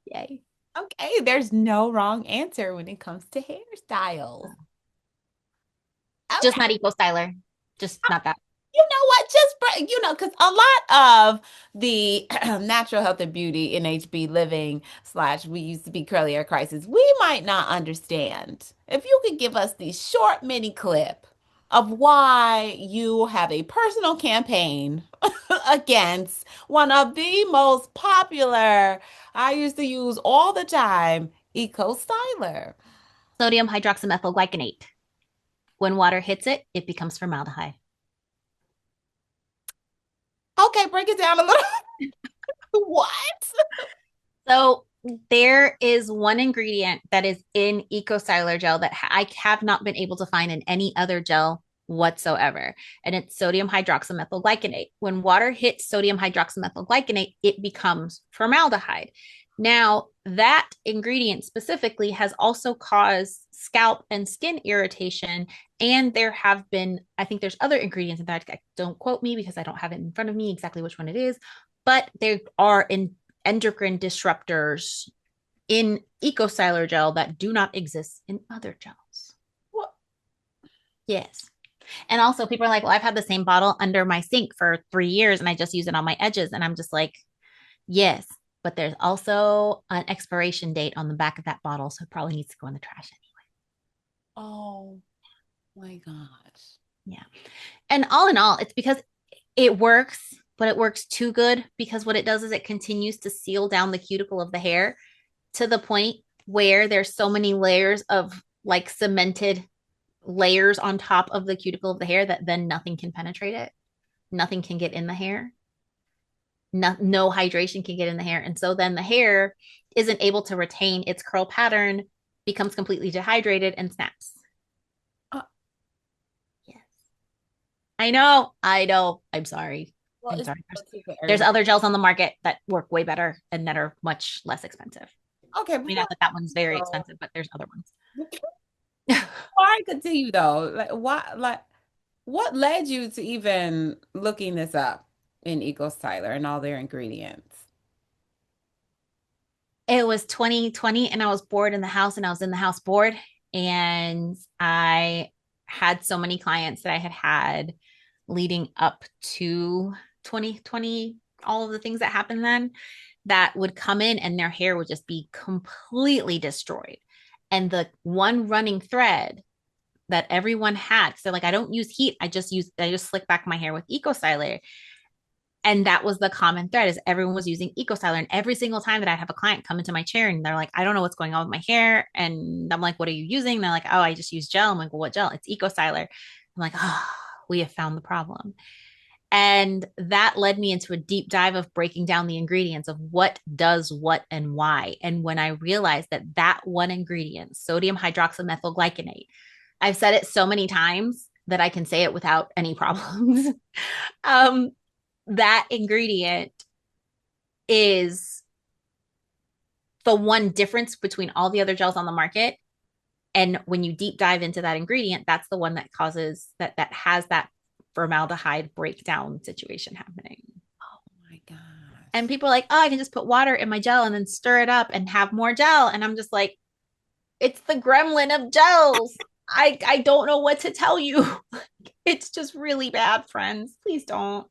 [SPEAKER 1] Yay.
[SPEAKER 2] Okay, there's no wrong answer when it comes to hairstyles.
[SPEAKER 1] Just
[SPEAKER 2] Okay.
[SPEAKER 1] not eco styler. Just not that.
[SPEAKER 2] You know what? Because a lot of the natural health and beauty NHB living slash we used to be curly hair crisis, we might not understand. If you could give us the short mini clip of why you have a personal campaign against one of the most popular, I used to use all the time, Eco Styler.
[SPEAKER 1] Sodium hydroxymethyl glycinate. When water hits it, it becomes formaldehyde.
[SPEAKER 2] Okay, break it down a little. What?
[SPEAKER 1] So there is one ingredient that is in Eco Styler gel that I have not been able to find in any other gel whatsoever. And it's sodium hydroxymethyl glycinate. When water hits sodium hydroxymethyl glycinate, it becomes formaldehyde. Now, that ingredient specifically has also caused scalp and skin irritation. And there have been, I think there's other ingredients in that. Don't quote me because I don't have it in front of me exactly which one it is, but there are in endocrine disruptors in EcoStyler gel that do not exist in other gels.
[SPEAKER 2] What?
[SPEAKER 1] Yes. And also, people are like, well, I've had the same bottle under my sink for 3 years and I just use it on my edges. And I'm just like, yes, but there's also an expiration date on the back of that bottle. So it probably needs to go in the trash
[SPEAKER 2] Oh my gosh.
[SPEAKER 1] anyway. Yeah. And all in all, it's because it works, but it works too good because what it does is it continues to seal down the cuticle of the hair to the point where there's so many layers of like cemented layers on top of the cuticle of the hair that then nothing can penetrate it. Nothing can get in the hair. No hydration can get in the hair. And so then the hair isn't able to retain its curl pattern, becomes completely dehydrated and snaps.
[SPEAKER 2] Uh,
[SPEAKER 1] Yes. I know. I know. I'm sorry.
[SPEAKER 2] well,
[SPEAKER 1] I'm
[SPEAKER 2] it's
[SPEAKER 1] sorry.
[SPEAKER 2] okay for
[SPEAKER 1] There's
[SPEAKER 2] everybody.
[SPEAKER 1] other gels on the market that work way better and that are much less expensive.
[SPEAKER 2] Okay,
[SPEAKER 1] I mean,
[SPEAKER 2] before
[SPEAKER 1] not that that one's very
[SPEAKER 2] so
[SPEAKER 1] expensive, but there's other ones.
[SPEAKER 2] before I continue though, what led you to even looking this up in Eco Styler and all their ingredients?
[SPEAKER 1] It was 2020 and I was bored in the house and I was in the house bored. And I had so many clients that I had had leading up to 2020, all of the things that happened then that would come in and their hair would just be completely destroyed. And the one running thread that everyone had, so like I don't use heat, I just slick back my hair with Eco Styler. And that was the common thread is everyone was using EcoStyler. And every single time that I'd have a client come into my chair and they're like, I don't know what's going on with my hair. And I'm like, what are you using? And they're like, oh, I just use gel. I'm like, well, what gel? It's EcoStyler. I'm like, oh, we have found the problem. And that led me into a deep dive of breaking down the ingredients of what does what and why. And when I realized that that one ingredient, sodium hydroxymethyl glycinate, I've said it so many times that I can say it without any problems. um, that ingredient is the one difference between all the other gels on the market. And when you deep dive into that ingredient, that's the one that causes that has that formaldehyde breakdown situation happening.
[SPEAKER 2] Oh my
[SPEAKER 1] And
[SPEAKER 2] gosh.
[SPEAKER 1] people are like, oh, I can just put water in my gel and then stir it up and have more gel. And I'm just like, it's the gremlin of gels. I don't know what to tell you. It's just really bad, friends. Please don't.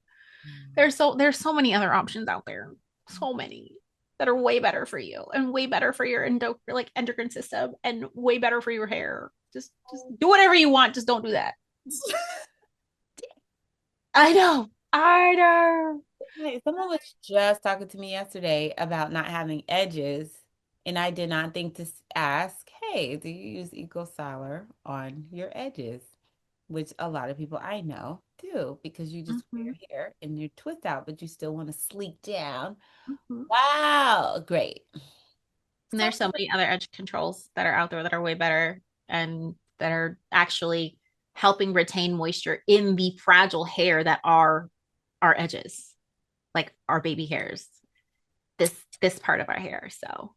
[SPEAKER 1] There's so many other options out there. So many that are way better for you and way better for your endocrine system and way better for your hair. Just do whatever you want. Just don't do that. I know. I know.
[SPEAKER 2] Hey, someone was just talking to me yesterday about not having edges, and I did not think to ask, hey, do you use Eco Styler on your edges? Which a lot of people I know do because you just wear
[SPEAKER 1] Mm-hmm,
[SPEAKER 2] your hair and you twist out, but you still want to sleek down.
[SPEAKER 1] mm-hmm.
[SPEAKER 2] Wow, great.
[SPEAKER 1] And
[SPEAKER 2] So,
[SPEAKER 1] there's so many other edge controls that are out there that are way better and that are actually helping retain moisture in the fragile hair that are our edges, like our baby hairs. This part of our hair. So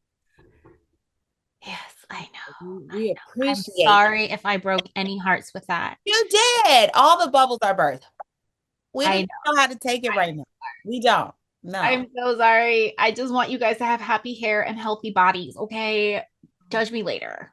[SPEAKER 1] yes. I know.
[SPEAKER 2] We
[SPEAKER 1] I'm
[SPEAKER 2] appreciate
[SPEAKER 1] sorry if I broke any hearts with that.
[SPEAKER 2] you did. All the bubbles are birth. We
[SPEAKER 1] I
[SPEAKER 2] don't
[SPEAKER 1] know.
[SPEAKER 2] know how to take it right now. We don't. No.
[SPEAKER 1] I'm so sorry. I just want you guys to have happy hair and healthy bodies, okay? Judge me later.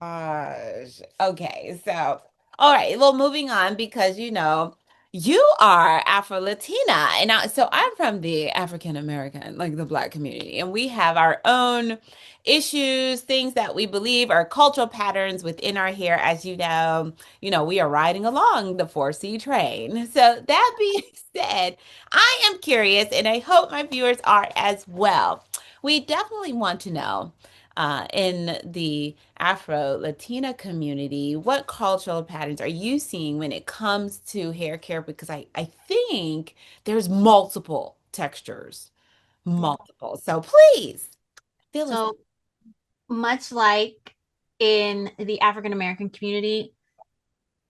[SPEAKER 2] Gosh. Okay, so all right, well, moving on because you are Afro-Latina, and so I'm from the African American, like the Black community, and we have our own issues, things that we believe are cultural patterns within our hair. As we are riding along the 4C train. So that being said, I am curious, and I hope my viewers are as well. We definitely want to know in the Afro-Latina community, what cultural patterns are you seeing when it comes to hair care? Because I think there's multiple textures, multiple. So please fill us.
[SPEAKER 1] So, much like in the African American community,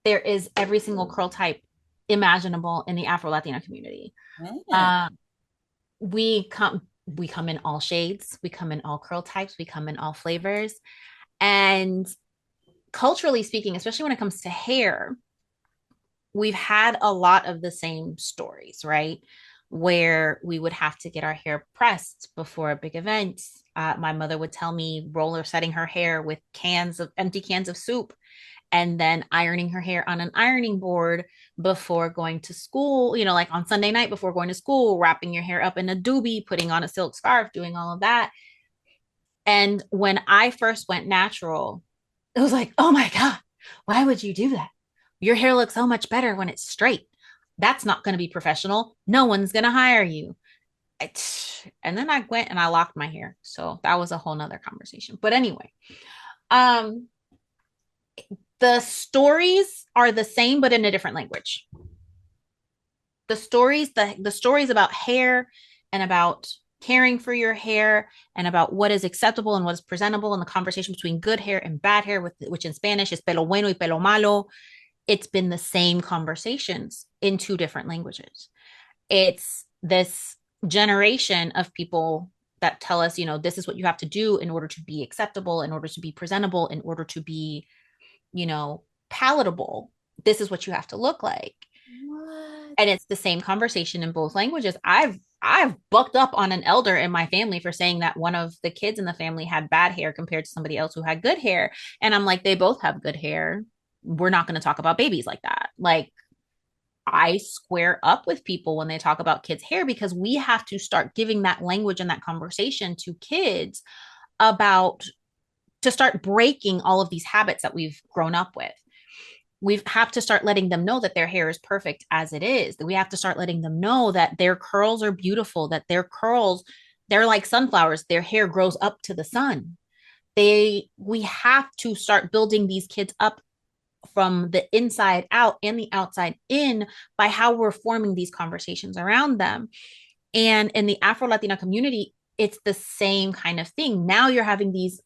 [SPEAKER 1] there is every single curl type imaginable in the Afro Latina community.
[SPEAKER 2] Yeah.
[SPEAKER 1] Uh, we come in all shades, we come in all curl types, we come in all flavors, and culturally speaking, especially when it comes to hair, we've had a lot of the same stories, right? Where we would have to get our hair pressed before a big event. My mother would tell me roller setting her hair with empty cans of soup and then ironing her hair on an ironing board before going to school, like on Sunday night before going to school, wrapping your hair up in a doobie, putting on a silk scarf, doing all of that. And when I first went natural, it was like, oh my God, why would you do that? Your hair looks so much better when it's straight. That's not going to be professional. No one's going to hire you. And then I went and I locked my hair. So that was a whole nother conversation. But anyway, um, the stories are the same, but in a different language. The stories about hair and about caring for your hair and about what is acceptable and what is presentable in the conversation between good hair and bad hair, which in Spanish is pelo bueno y pelo malo. It's been the same conversations in two different languages. It's this generation of people that tell us, this is what you have to do in order to be acceptable, in order to be presentable, in order to be, palatable. This is what you have to look like.
[SPEAKER 2] What?
[SPEAKER 1] And it's the same conversation in both languages. I've bucked up on an elder in my family for saying that one of the kids in the family had bad hair compared to somebody else who had good hair. And I'm like, they both have good hair. We're not going to talk about babies like that. Like, I square up with people when they talk about kids' hair because we have to start giving that language and that conversation to kids about to start breaking all of these habits that we've grown up with. We have to start letting them know that their hair is perfect as it is. We have to start letting them know that their curls are beautiful, that their curls, they're like sunflowers. Their hair grows up to the sun. We have to start building these kids up from the inside out and the outside in by how we're forming these conversations around them. And in the Afro Latina community, it's the same kind of thing. Now you're having these,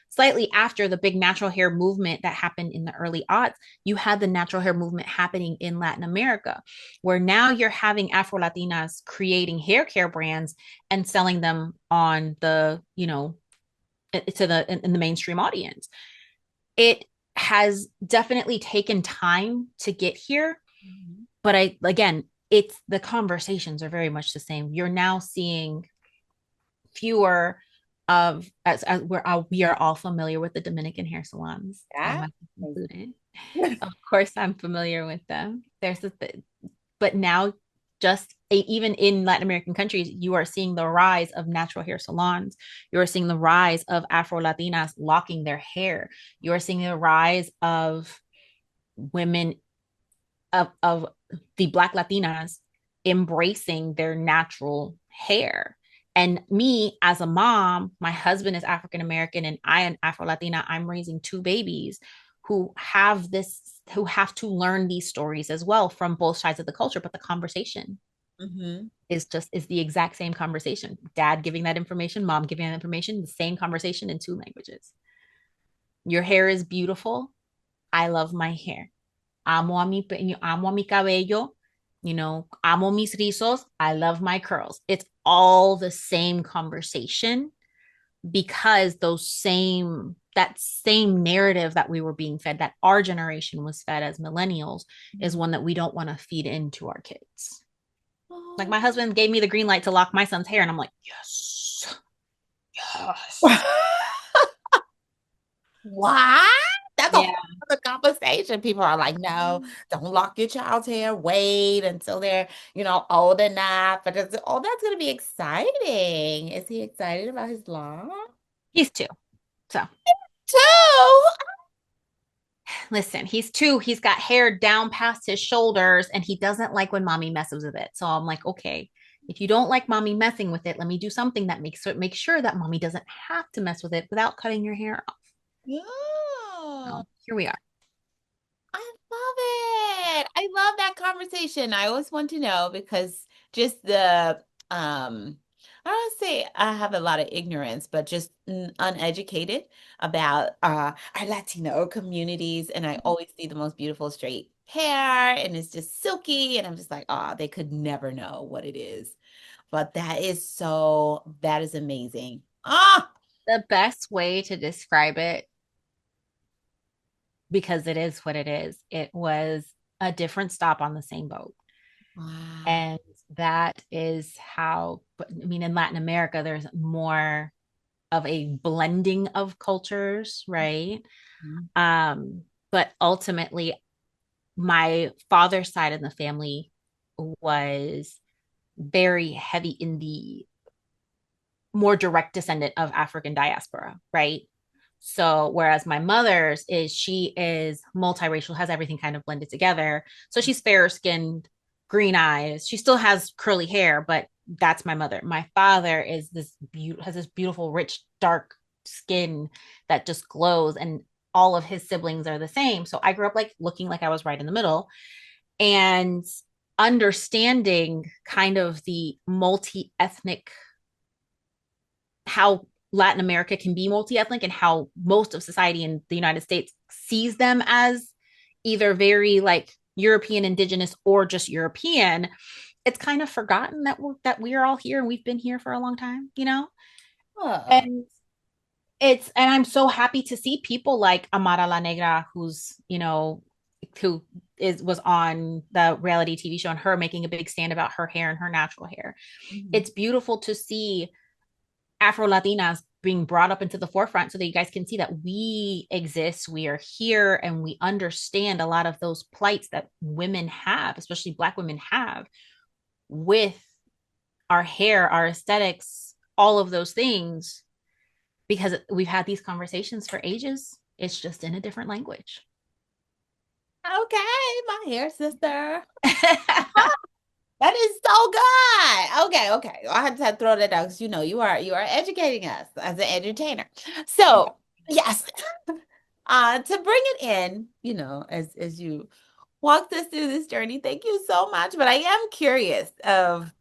[SPEAKER 1] slightly after the big natural hair movement that happened in the early aughts, you had the natural hair movement happening in Latin America, where now you're having Afro Latinas creating hair care brands and selling them on the, in the mainstream audience. It has definitely taken time to get here, but it's the conversations are very much the same. You're now seeing fewer of as we are all familiar with the Dominican hair salons,
[SPEAKER 2] Yeah.
[SPEAKER 1] included. Of course, I'm familiar with them. But now, even in Latin American countries, you are seeing the rise of natural hair salons. You are seeing the rise of Afro Latinas locking their hair. You are seeing the rise of women of the Black Latinas embracing their natural hair. And me as a mom, my husband is African American and I am Afro Latina. I'm raising two babies who have to learn these stories as well from both sides of the culture. But the conversation is the exact same conversation. Dad giving that information, mom giving that information, the same conversation in two languages. Your hair is beautiful. I love my hair. Amo a mi cabello, amo mis rizos. I love my curls. It's all the same conversation because that same narrative that we were being fed, that our generation was fed as millennials, is one that we don't want to feed into our kids. Like my husband gave me the green light to lock my son's hair, and I'm like, yes, yes.
[SPEAKER 2] What? That's a
[SPEAKER 1] Yeah.
[SPEAKER 2] whole other conversation. People are like, no, don't lock your child's hair. Wait until they're, old enough. But oh, that's going to be exciting. Is he excited about his law?
[SPEAKER 1] He's two. So
[SPEAKER 2] Two.
[SPEAKER 1] listen, he's two. He's got hair down past his shoulders, and he doesn't like when mommy messes with it. So I'm like, okay, if you don't like mommy messing with it, let me do something that make sure that mommy doesn't have to mess with it without cutting your hair off.
[SPEAKER 2] Yeah.
[SPEAKER 1] So here we are.
[SPEAKER 2] I love it. I love that conversation. I always want to know because just I don't say I have a lot of ignorance, but just uneducated about our Latino communities. And I always see the most beautiful straight hair and it's just silky. And I'm just like, oh, they could never know what it is. But that is amazing. Ah,
[SPEAKER 1] The best way to describe it, because it is what it was a different stop on the same boat.
[SPEAKER 2] wow.
[SPEAKER 1] And that is how, I mean, in Latin America, there's more of a blending of cultures, right?
[SPEAKER 2] Mhm.
[SPEAKER 1] But ultimately, my father's side of the family was very heavy in the more direct descendant of African diaspora, right? So whereas my mother's is she is multiracial, has everything kind of blended together. So she's fair skinned, green eyes. She still has curly hair, but that's my mother. My father is has this beautiful, rich, dark skin that just glows, and all of his siblings are the same. So I grew up like looking like I was right in the middle and understanding kind of the multi-ethnic, how Latin America can be multi-ethnic and how most of society in the United States sees them as either very like European indigenous or just European. It's kind of forgotten that we are all here and we've been here for a long time, you know?
[SPEAKER 2] Oh.
[SPEAKER 1] And I'm so happy to see people like Amara La Negra, who's, who was on the reality TV show, and her making a big stand about her hair and her natural hair.
[SPEAKER 2] Mhm.
[SPEAKER 1] It's beautiful to see Afro-Latinas being brought up into the forefront so that you guys can see that we exist, we are here, and we understand a lot of those plights that women have, especially Black women have, with our hair, our aesthetics, all of those things, because we've had these conversations for ages. It's just in a different language.
[SPEAKER 2] Okay, my hair sister. That is so good. Okay, okay. I had to throw that out because you are educating us as an entertainer. So yes, to bring it in, as you walked us through this journey, thank you so much. But I am curious of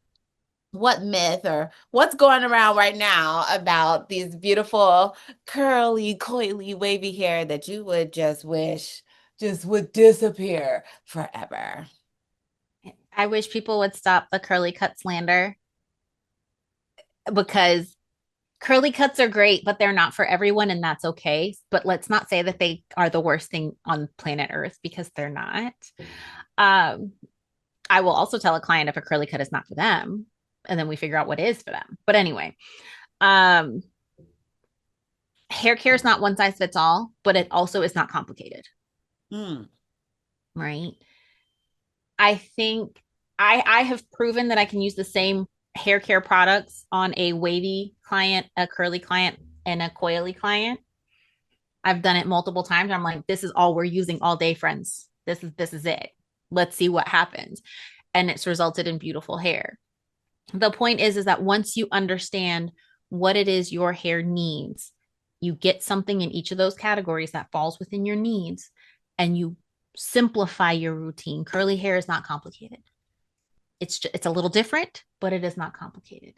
[SPEAKER 2] what myth or what's going around right now about these beautiful curly, coily, wavy hair that you would just wish just would disappear forever.
[SPEAKER 1] I wish people would stop the curly cut slander, because curly cuts are great, but they're not for everyone, and that's okay. But let's not say that they are the worst thing on planet Earth, because they're not. Um, I will also tell a client if a curly cut is not for them, and then we figure out what is for them. But anyway, um, hair care is not one size fits all, but it also is not complicated,
[SPEAKER 2] Mm.
[SPEAKER 1] right? I think I have proven that I can use the same hair care products on a wavy client, a curly client, and a coily client. I've done it multiple times. I'm like, this is all we're using all day, friends. This is it. Let's see what happens. And it's resulted in beautiful hair. The point is that once you understand what it is your hair needs, you get something in each of those categories that falls within your needs, and you simplify your routine. Curly hair is not complicated. It's a little different, but it is not complicated.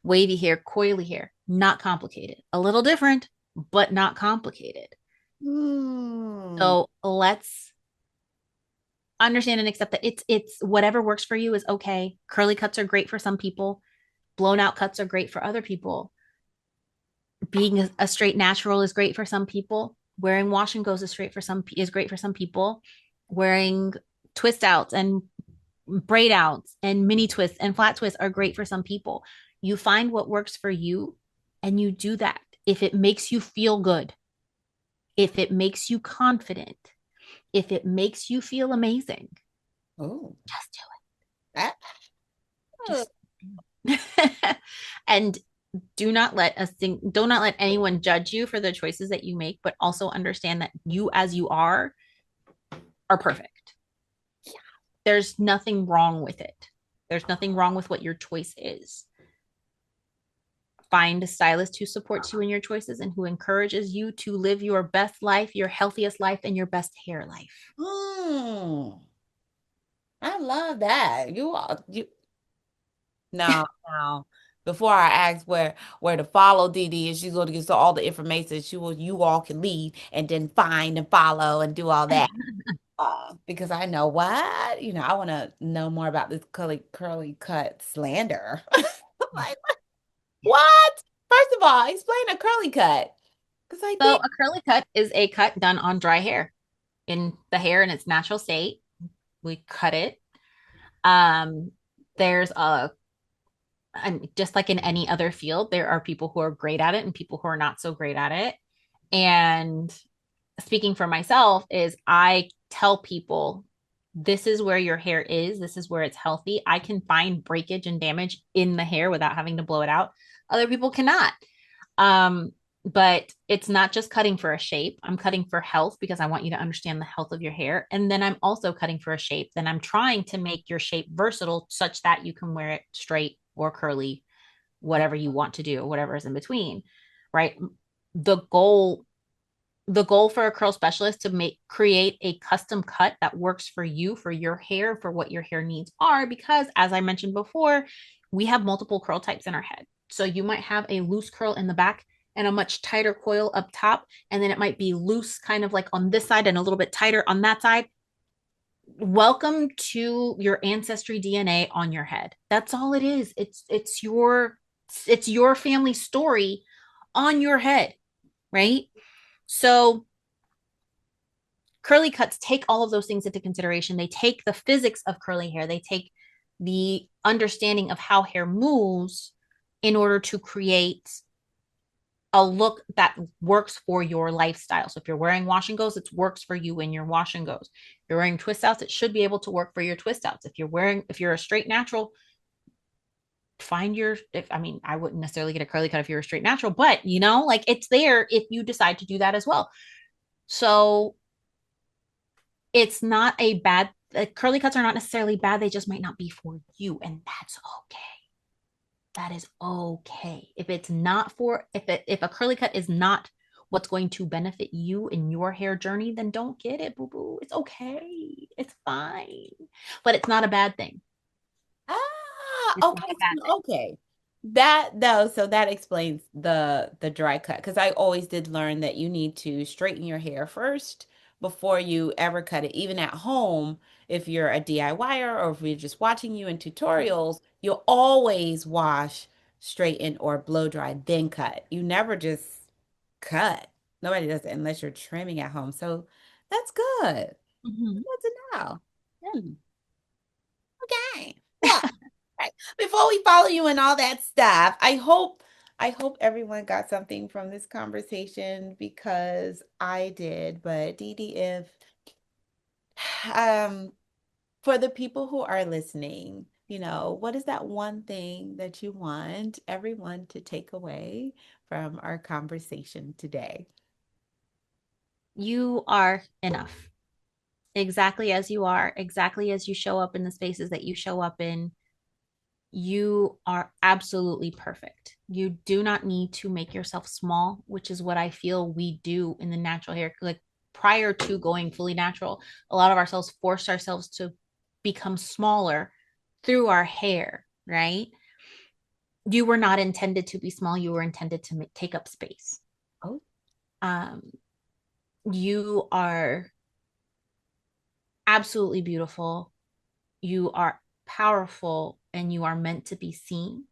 [SPEAKER 1] Wavy hair, coily hair, not complicated. A little different, but not complicated.
[SPEAKER 2] Mm.
[SPEAKER 1] So let's understand and accept that it's whatever works for you is okay. Curly cuts are great for some people. Blown out cuts are great for other people. Being a straight natural is great for some people. Wearing wash and goes is great for some people. Wearing twist outs and braid outs and mini twists and flat twists are great for some people. You find what works for you and you do that. If it makes you feel good, if it makes you confident, if it makes you feel amazing,
[SPEAKER 2] Oh,
[SPEAKER 1] just do
[SPEAKER 2] that.
[SPEAKER 1] it. Just and do not let anyone judge you for the choices that you make, but also understand that you as you are perfect. There's nothing wrong with it. There's nothing wrong with what your choice is. Find a stylist who supports you in your choices and who encourages you to live your best life, your healthiest life, and your best hair life.
[SPEAKER 2] Hmm. I love that. You now. Before I ask where to follow Didi, and she's going to get all the information you all can leave and then find and follow and do all that. Because I know what, I want to know more about this curly cut slander. Like, what? First of all, explain a curly cut. Because I
[SPEAKER 1] So
[SPEAKER 2] think,
[SPEAKER 1] a curly cut is a cut done on dry hair in the hair in its natural state. We cut it. Um, there's a and just like in any other field, there are people who are great at it and people who are not so great at it. And speaking for myself is I tell people this is where your hair is, this is where it's healthy. I can find breakage and damage in the hair without having to blow it out. Other people cannot. Um, but it's not just cutting for a shape. I'm cutting for health because I want you to understand the health of your hair. And then I'm also cutting for a shape. Then I'm trying to make your shape versatile such that you can wear it straight or curly, whatever you want to do, whatever is in between, right? The goal the goal for a curl specialist to create a custom cut that works for you, for your hair, for what your hair needs are, because as I mentioned before, we have multiple curl types in our head. So you might have a loose curl in the back and a much tighter coil up top, and then it might be loose kind of like on this side and a little bit tighter on that side. Welcome to your ancestry DNA on your head. That's all it is. It's your family story on your head, right? So curly cuts take all of those things into consideration. They take the physics of curly hair, they take the understanding of how hair moves in order to create a look that works for your lifestyle. So if you're wearing wash and goes, it works for you in your wash and goes. If you're wearing twist outs, it should be able to work for your twist outs. If you're a straight natural, find your if I mean, I wouldn't necessarily get a curly cut if you're a straight natural, but like it's there if you decide to do that as well. So it's not a bad curly cuts are not necessarily bad, they just might not be for you, and that's okay. That is okay. If it's not for if a curly cut is not what's going to benefit you in your hair journey, then don't get it, boo boo. It's okay. It's fine. But it's not a bad thing. It's not
[SPEAKER 2] okay,
[SPEAKER 1] a bad thing.
[SPEAKER 2] okay. That though, so that explains the dry cut because I always did learn that you need to straighten your hair first before you ever cut it. Even at home, if you're a DIYer or if we're just watching you in tutorials, you'll always wash, straighten, or blow dry, then cut. You never just cut. Nobody does it unless you're trimming at home. So that's good.
[SPEAKER 1] Mhm.
[SPEAKER 2] Good to know. Hmm. Okay. Well, right. Before we follow you and all that stuff, I hope everyone got something from this conversation because I did. But Didi, if um for the people who are listening, what is that one thing that you want everyone to take away from our conversation today?
[SPEAKER 1] You are enough. Exactly as you are, exactly as you show up in the spaces that you show up in. You are absolutely perfect. You do not need to make yourself small, which is what I feel we do in the natural hair. Like prior to going fully natural, a lot of ourselves forced ourselves to become smaller through our hair, right? You were not intended to be small, you were intended to take up space.
[SPEAKER 2] Oh,
[SPEAKER 1] Um, you are absolutely beautiful. You are powerful and you are meant to be seen.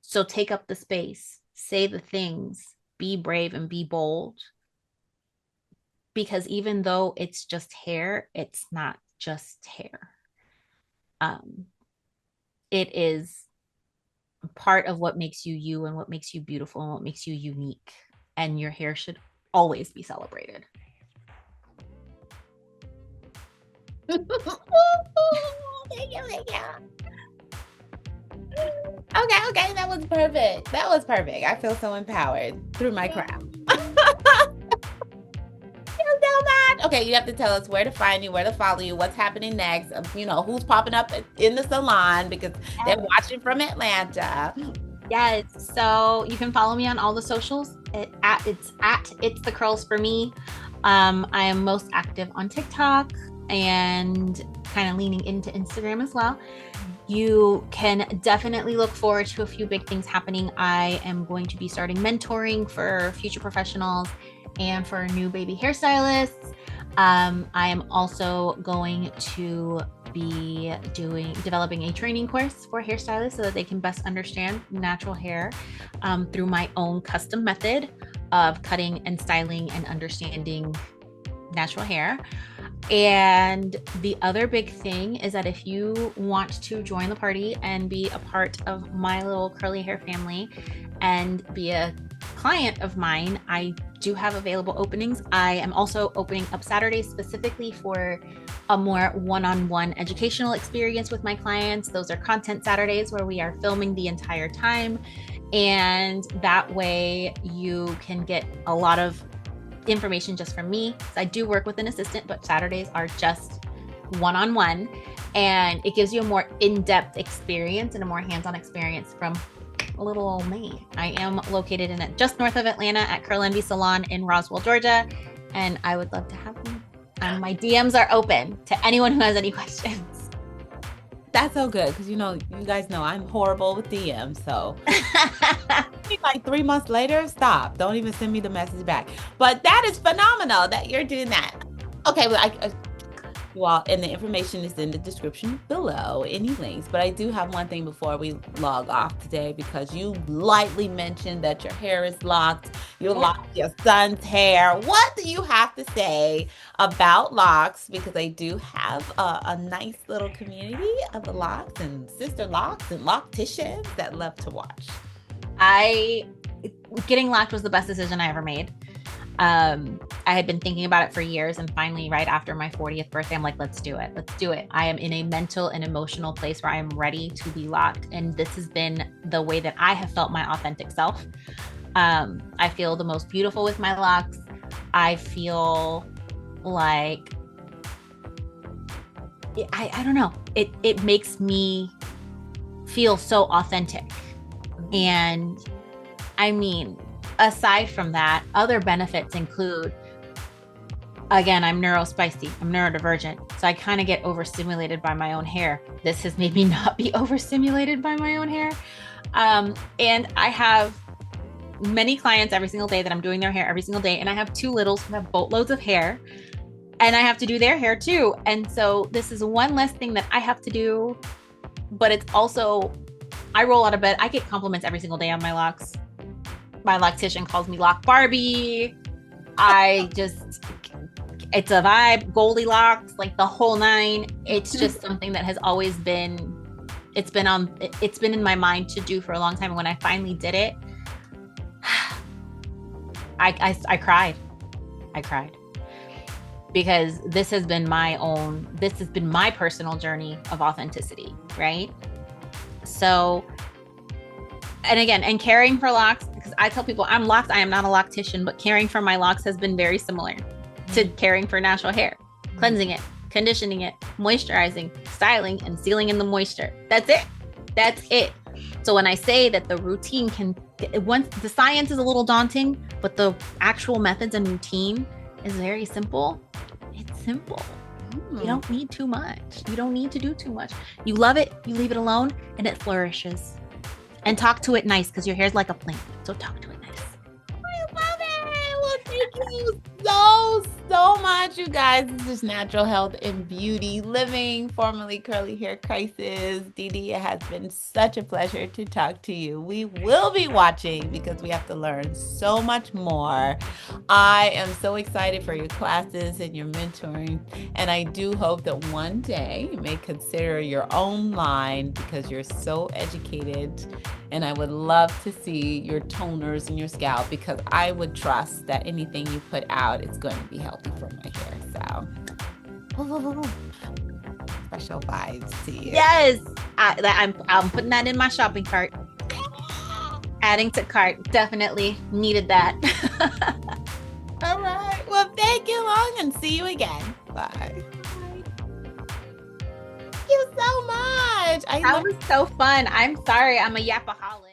[SPEAKER 1] So take up the space say the things, be brave and be bold. Because even though it's just hair, it's not just hair. Um, it is part of what makes you you and what makes you beautiful and what makes you unique. And your hair should always be celebrated.
[SPEAKER 2] Thank you, thank you. Okay, that was perfect. That was perfect. I feel so empowered through my crown. Okay, you have to tell us where to find you, where to follow you, what's happening next, who's popping up in the salon, because they're watching from Atlanta.
[SPEAKER 1] Yes, so you can follow me on all the socials. It's the curls for me. I am most active on TikTok and kind of leaning into Instagram as well. You can definitely look forward to a few big things happening. I am going to be starting mentoring for future professionals and for new baby hairstylists. I am also going to be developing a training course for hairstylists so that they can best understand natural hair through my own custom method of cutting and styling and understanding natural hair. And the other big thing is that if you want to join the party and be a part of my little curly hair family and be a client of mine, I do have available openings. I am also opening up Saturdays specifically for a more one-on-one educational experience with my clients. Those are content Saturdays where we are filming the entire time. And that way you can get a lot of information just from me. So I do work with an assistant, but Saturdays are just one-on-one. And it gives you a more in-depth experience and a more hands-on experience from little old me. I am located in just north of Atlanta at Curl Envy Salon in Roswell, Georgia, and I would love to have you. My DMs are open to anyone who has any questions.
[SPEAKER 2] That's so good because you guys know I'm horrible with DMs. So like 3 months later, stop. Don't even send me the message back. But that is phenomenal that you're doing that. Okay, well, well, and the information is in the description below, any links. But I do have one thing before we log off today, because you lightly mentioned that your hair is locked. You locked your son's hair. What do you have to say about locks? Because I do have a nice little community of the locks and sister locks and locticians that love to watch.
[SPEAKER 1] Getting locked was the best decision I ever made. I had been thinking about it for years, and finally, right after my 40th birthday, I'm like, let's do it. Let's do it. I am in a mental and emotional place where I am ready to be locked. And this has been the way that I have felt my authentic self. I feel the most beautiful with my locks. I feel like, I don't know. It makes me feel so authentic. And I mean, aside from that, other benefits include, again, I'm neurospicy, I'm neurodivergent, so I kind of get overstimulated by my own hair. This has made me not be overstimulated by my own hair. And I have many clients every single day that I'm doing their hair every single day. And I have two littles who have boatloads of hair, and I have to do their hair too. And so this is one less thing that I have to do, but it's also, I roll out of bed. I get compliments every single day on my locks. My loctician calls me Lock Barbie. It's a vibe, Goldilocks, like the whole nine. It's just something that has always been, it's been in my mind to do for a long time. And when I finally did it, I cried. I cried. Because this has been my personal journey of authenticity, right? So, and again, and caring for locks, because I tell people I'm locked, I am not a loctician, but caring for my locks has been very similar to caring for natural hair. Cleansing it, conditioning it, moisturizing, styling, and sealing in the moisture. That's it. So when I say that the routine once the science is a little daunting, but the actual methods and routine is very simple. It's simple. You don't need too much. You don't need to do too much. You love it, you leave it alone, and it flourishes. And talk to it nice, because your hair's like a plant. So talk to it nice.
[SPEAKER 2] I love it. Well, thank you so much, you guys. This is Natural Health and Beauty Living, formerly Curly Hair Crisis. Didi, it has been such a pleasure to talk to you. We will be watching because we have to learn so much more. I am so excited for your classes and your mentoring, and I do hope that one day you may consider your own line because you're so educated. And I would love to see your toners and your scalp because I would trust that anything you put out is going to be healthy for my hair. So, special vibes to you.
[SPEAKER 1] Yes, I'm putting that in my shopping cart. Adding to cart, definitely needed that.
[SPEAKER 2] All right. Well, thank you, Long, and see you again. Bye. Thank you so much.
[SPEAKER 1] That was so fun. I'm sorry, I'm a yapaholic.